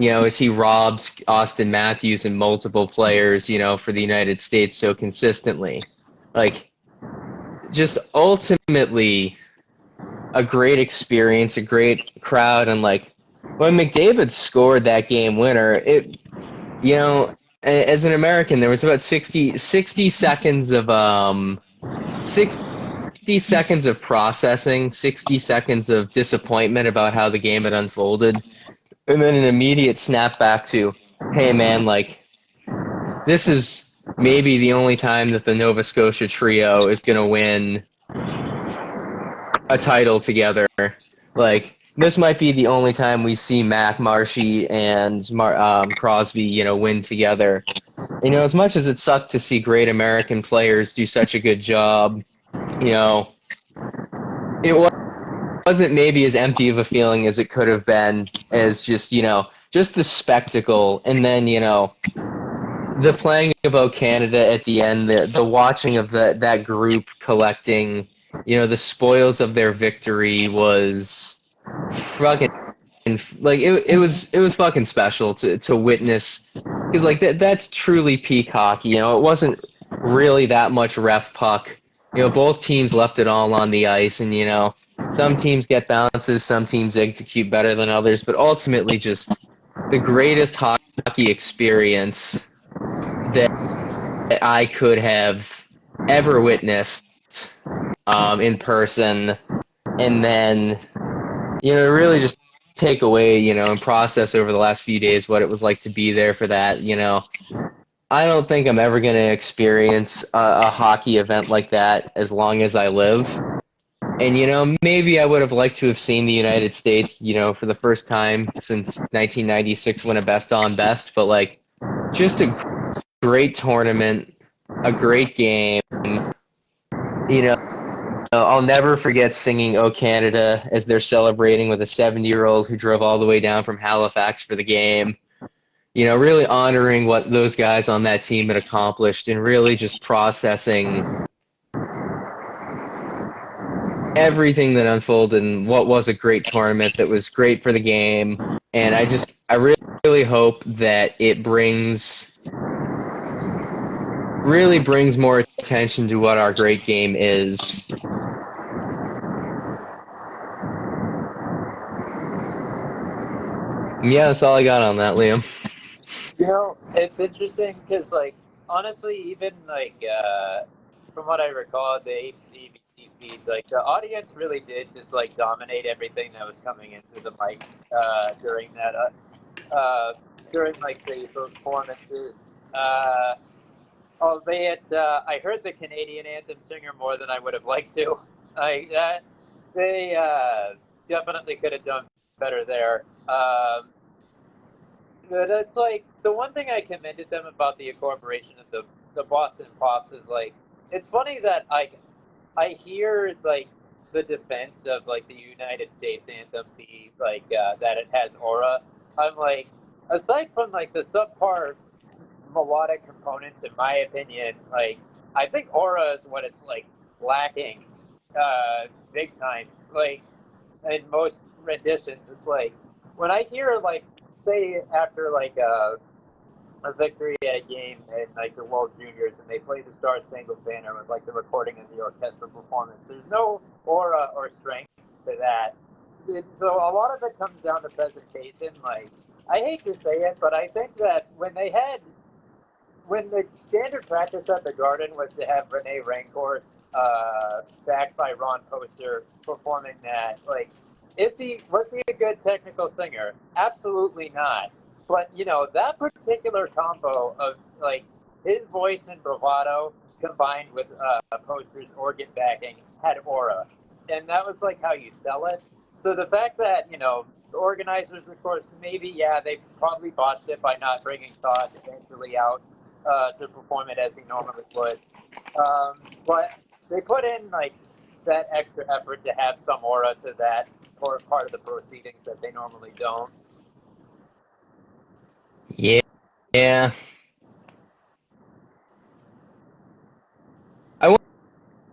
as he robs Austin Matthews and multiple players, for the United States so consistently. Like, just ultimately a great experience, a great crowd, and like when McDavid scored that game winner, it, as an American, there was about 60 seconds of 60 seconds of processing, 60 seconds of disappointment about how the game had unfolded, and then an immediate snap back to, hey man, like, this is maybe the only time that the Nova Scotia trio is going to win a title together. Like, this might be the only time we see Mac, Marshy, and Crosby, win together. As much as it sucked to see great American players do such a good job, you know, it wasn't maybe as empty of a feeling as it could have been as just the spectacle. And then, the playing about Canada at the end, the watching of that group collecting, the spoils of their victory was fucking like it was fucking special to witness because like that's truly peak hockey. It wasn't really that much ref puck. Both teams left it all on the ice, and some teams get bounces, some teams execute better than others, but ultimately just the greatest hockey experience that I could have ever witnessed in person, and then really just take away, and process over the last few days what it was like to be there for that. I don't think I'm ever going to experience a hockey event like that as long as I live. And maybe I would have liked to have seen the United States, for the first time since 1996 win a best on best, but like just a great tournament, a great game. You know, I'll never forget singing "Oh Canada" as they're celebrating with a 70-year-old who drove all the way down from Halifax for the game. Really honoring what those guys on that team had accomplished and really just processing everything that unfolded and what was a great tournament that was great for the game. And I really hope that it really brings more attention to what our great game is. Yeah, that's all I got on that, Liam. It's interesting because, like, honestly, even like from what I recall, the ABC feed, like the audience really did just like dominate everything that was coming in through the mic during that during like the performances. Albeit, I heard the Canadian anthem singer more than I would have liked to. Like that, they definitely could have done better there. But it's like the one thing I commended them about the incorporation of the Boston Pops is like it's funny that I hear like the defense of like the United States anthem be like that it has aura. I'm like aside from like the subpar melodic components, in my opinion, like I think aura is what it's like lacking, big time. Like in most renditions, it's like when I hear like say after like a victory at a game in like the World Juniors and they play the Star Spangled Banner with like the recording of the orchestral performance. There's no aura or strength to that. So a lot of it comes down to presentation. Like I hate to say it, but I think that when the standard practice at the Garden was to have Rene Rancourt, backed by Ron Poster, performing that, like, was he a good technical singer? Absolutely not. But that particular combo of like his voice and bravado combined with Poster's organ backing had aura, and that was like how you sell it. So the fact that the organizers, of course, maybe they probably botched it by not bringing Todd eventually out to perform it as he normally would. But they put in like that extra effort to have some aura to that or part of the proceedings that they normally don't. Yeah. Yeah. I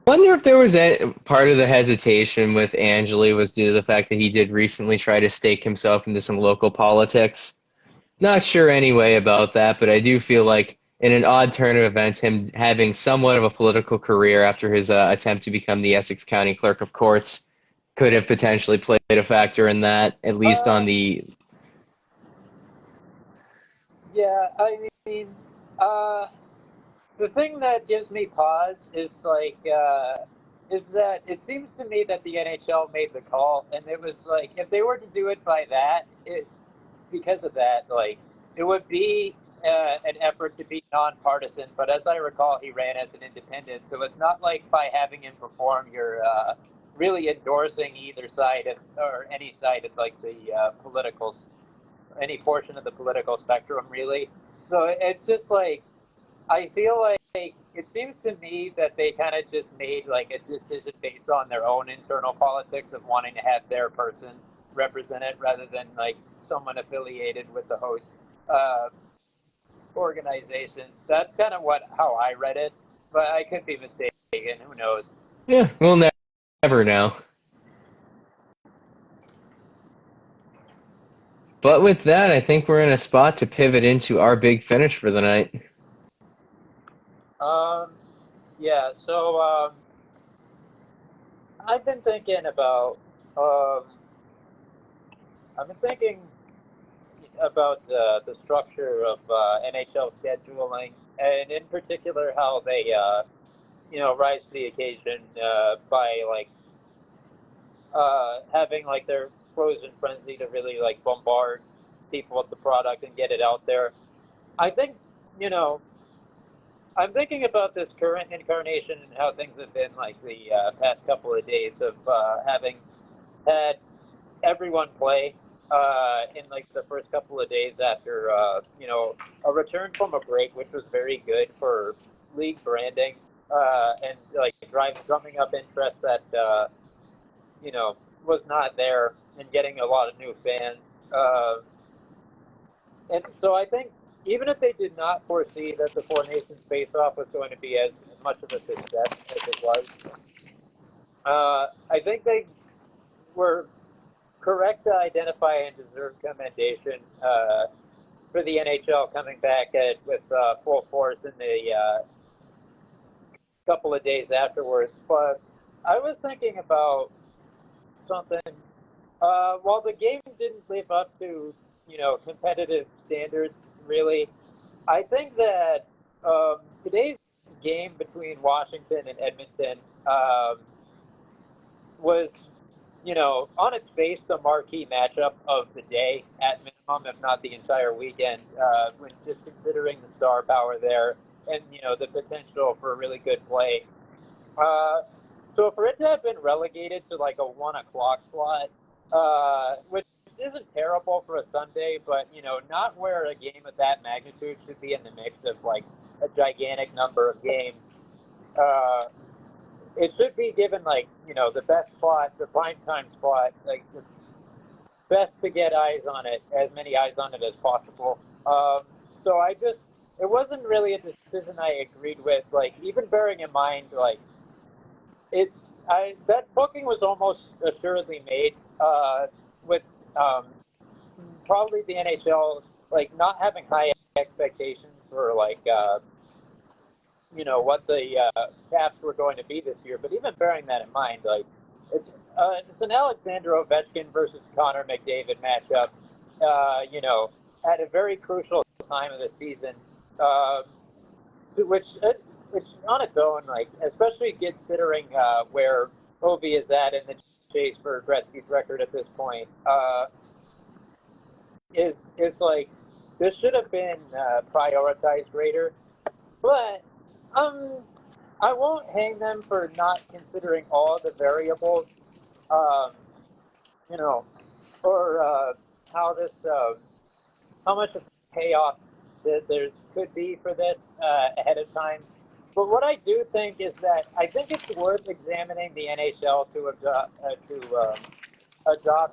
wonder if there was a part of the hesitation with Angeli was due to the fact that he did recently try to stake himself into some local politics. Not sure anyway about that, but I do feel like in an odd turn of events, him having somewhat of a political career after his attempt to become the Essex County Clerk of Courts could have potentially played a factor in that, at least on Uh, the. yeah, I mean, uh, the thing that gives me pause is that it seems to me that the NHL made the call, and it was like if they were to do it by that, because of that, like it would be an effort to be nonpartisan. But as I recall, he ran as an independent, so it's not like by having him perform, you're really endorsing either side or any side of like the political, any portion of the political spectrum, really. So it's just like I feel like it seems to me that they kind of just made like a decision based on their own internal politics of wanting to have their person represent it rather than like someone affiliated with the host uh, organization. That's kind of how I read it, but I could be mistaken. Who knows? Yeah, we'll never know. But with that, I think we're in a spot to pivot into our big finish for the night. Um, yeah. So I've been thinking about. Um, I've been thinking about the structure of NHL scheduling, and in particular how they, rise to the occasion by like having like their frozen frenzy to really like bombard people with the product and get it out there. I think, you know, I'm thinking about this current incarnation and how things have been like the past couple of days of having had everyone play in like the first couple of days after a return from a break, which was very good for league branding and like drumming up interest that was not there and getting a lot of new fans. And so I think even if they did not foresee that the Four Nations Faceoff was going to be as much of a success as it was, I think they were correct to identify and deserve commendation for the NHL coming back with full force in the couple of days afterwards. But I was thinking about something. While the game didn't live up to competitive standards, really, I think that today's game between Washington and Edmonton was, on its face, the marquee matchup of the day at minimum, if not the entire weekend, when just considering the star power there and, the potential for really good play. So for it to have been relegated to like a 1 o'clock slot, which isn't terrible for a Sunday, but, not where a game of that magnitude should be in the mix of like a gigantic number of games. It should be given like the best spot, the prime time spot, like the best to get eyes on it, as many eyes on it as possible. So it wasn't really a decision I agreed with. Like even bearing in mind like that booking was almost assuredly made with probably the NHL like not having high expectations for like what the caps were going to be this year. But even bearing that in mind, like it's an Alexander Ovechkin versus Connor McDavid matchup. At a very crucial time of the season, which on its own, like especially considering where Ovi is at in the chase for Gretzky's record at this point, is like this should have been prioritized greater. But I won't hang them for not considering all the variables, um, you know, or how this, how much of payoff there could be for this ahead of time. But what I do think is that I think it's worth examining the NHL to adopt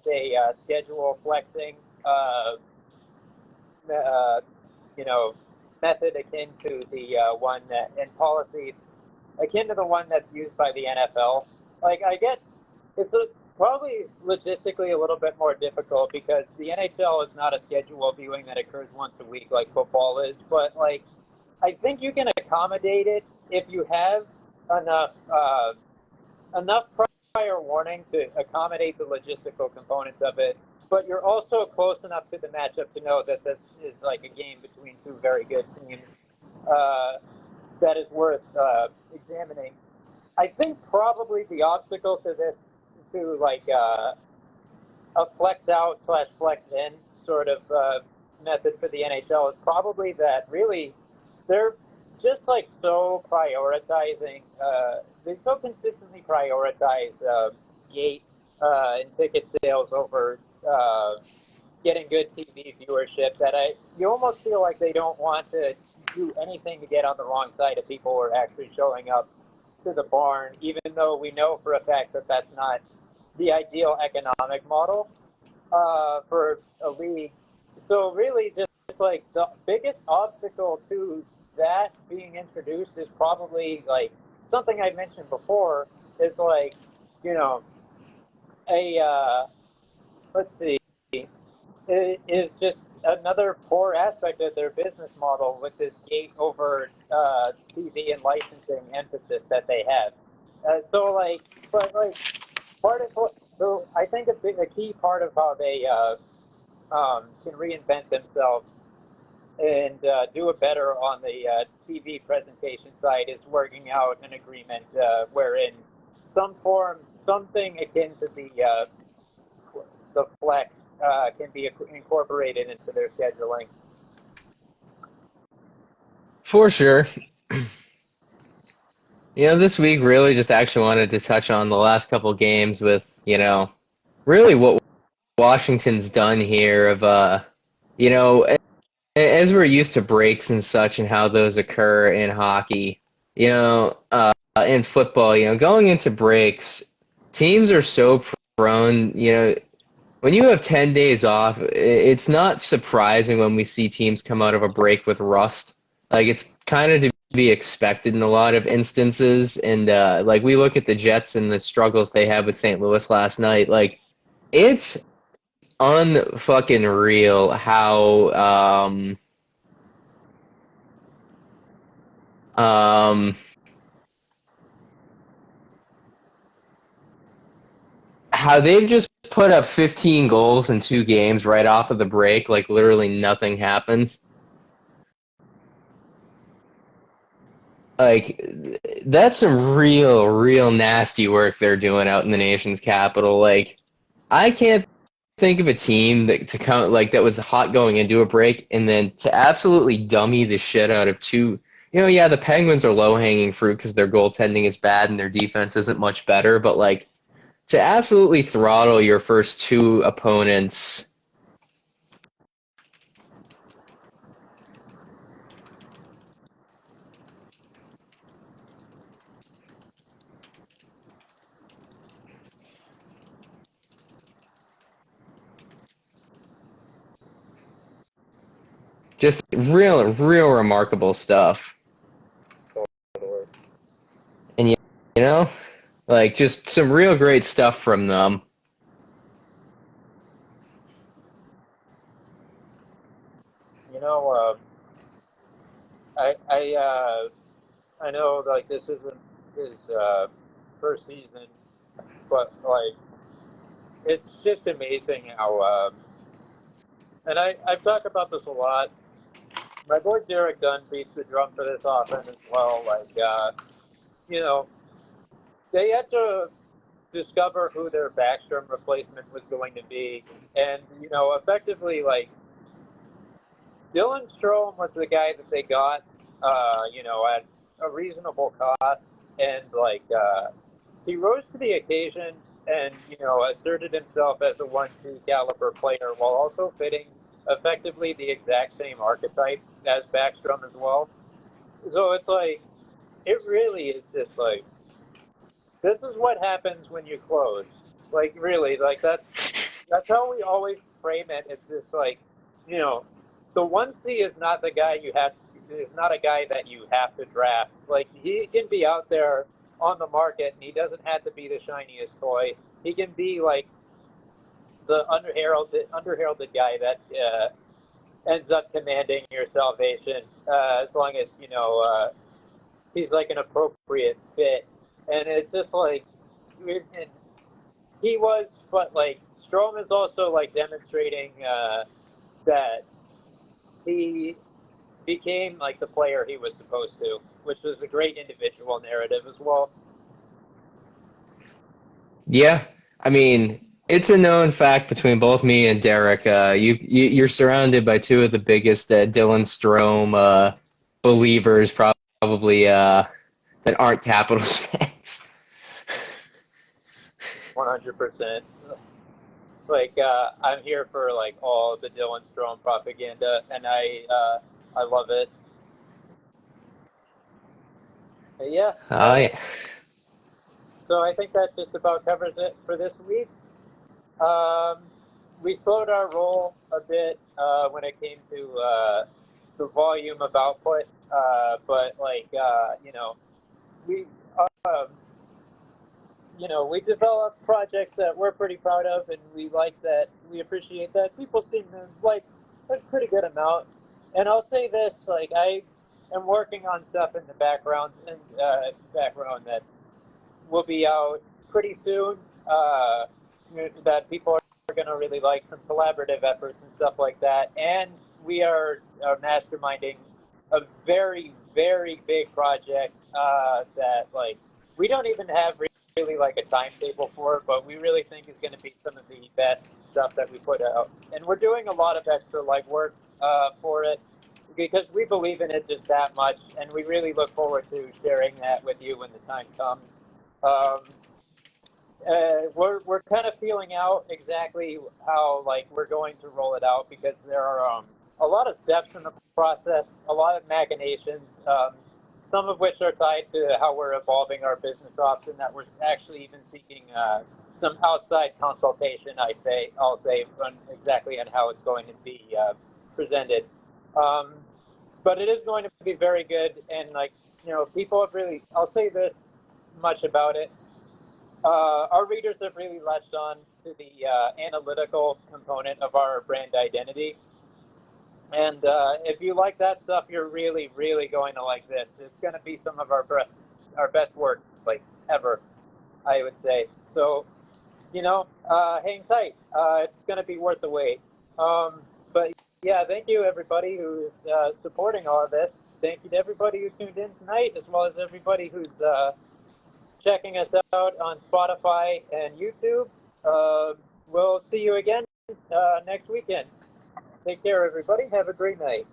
a schedule flexing, uh, you know, method akin to the one that and policy akin to the one that's used by the NFL. Like I get it's probably logistically a little bit more difficult because the NHL is not a schedule viewing that occurs once a week like football is, but like I think you can accommodate it if you have enough enough prior warning to accommodate the logistical components of it. But you're also close enough to the matchup to know that this is like a game between two very good teams that is worth examining. I think probably the obstacle to this, to like a flex out slash flex in sort of method for the NHL is probably that really they're just like so prioritizing, they so consistently prioritize gate in ticket sales over getting good TV viewership that you almost feel like they don't want to do anything to get on the wrong side of people who are actually showing up to the barn, even though we know for a fact that that's not the ideal economic model for a league. So really, just like the biggest obstacle to that being introduced is probably like something I mentioned before. Is like, you know, a let's see, it is just another poor aspect of their business model with this gate over TV and licensing emphasis that they have. So like, but like part of what, so I think a key part of how they can reinvent themselves and do it better on the TV presentation side is working out an agreement wherein something akin to the flex can be incorporated into their scheduling. For sure. This week really just actually wanted to touch on the last couple games with, really what Washington's done here of, as we're used to breaks and such and how those occur in hockey, in football, going into breaks, teams are so prone, when you have 10 days off, it's not surprising when we see teams come out of a break with rust. Like, it's kind of to be expected in a lot of instances. And, like, we look at the Jets and the struggles they had with St. Louis last night. Like, it's unfucking real how, how they've just put up 15 goals in 2 games right off of the break. Like, literally nothing happens. Like, that's some real nasty work they're doing out in the nation's capital. Like, I can't think of a team that to count like that was hot going into a break and then to absolutely dummy the shit out of two. Yeah, the Penguins are low hanging fruit because their goaltending is bad and their defense isn't much better. But like to absolutely throttle your first two opponents. Just real remarkable stuff. And you know, like just some real great stuff from them. You know, I know like this isn't his first season, but like it's just amazing how and I've talked about this a lot. My boy Derek Dunn beats the drum for this offense as well. Like you know, they had to discover who their Backstrom replacement was going to be, and effectively like Dylan Strome was the guy that they got, at a reasonable cost, and like he rose to the occasion and asserted himself as a 1-2 caliber player while also fitting effectively the exact same archetype as Backstrom as well. So it's like it really is just like this is what happens when you close. Like really, like that's how we always frame it. It's just like, you know, the 1C is not the guy you have is not a guy that you have to draft. Like he can be out there on the market and he doesn't have to be the shiniest toy. He can be like the underheralded guy that ends up commanding your salvation as long as he's like an appropriate fit. And it's just like and he was, but like Strome is also like demonstrating that he became like the player he was supposed to, which was a great individual narrative as well. Yeah, I mean, it's a known fact between both me and Derek. You're surrounded by two of the biggest Dylan Strome believers, probably that aren't Capitals fans. 100%. Like I'm here for like all the Dylan Strome propaganda, and I love it. But yeah, Oh yeah. so I think that just about covers it for this week. Um, we slowed our roll a bit when it came to the volume of output, but like we um, we develop projects that we're pretty proud of, and we like that. We appreciate that. People seem to like a pretty good amount. And I'll say this: like I am working on stuff in the background that's will be out pretty soon. Uh, that people are going to really like, some collaborative efforts and stuff like that. And we are masterminding a very, very big project that like we don't even have really like a timetable for, but we really think is going to be some of the best stuff that we put out. And we're doing a lot of extra legwork for it because we believe in it just that much, and we really look forward to sharing that with you when the time comes. Um, we're kind of feeling out exactly how like we're going to roll it out because there are a lot of steps in the process, a lot of machinations, some of which are tied to how we're evolving our business ops, and that we're actually even seeking some outside consultation. I'll say on exactly on how it's going to be presented. Um, but it is going to be very good, and like people have really. I'll say this much about it. Our readers have really latched on to the analytical component of our brand identity. And if you like that stuff, you're really, really going to like this. It's going to be some of our best work, like ever, I would say. So, hang tight. It's going to be worth the wait. But yeah, thank you everybody who's supporting all of this. Thank you to everybody who tuned in tonight, as well as everybody who's checking us out on Spotify and YouTube. We'll see you again next weekend. Take care, everybody. Have a great night.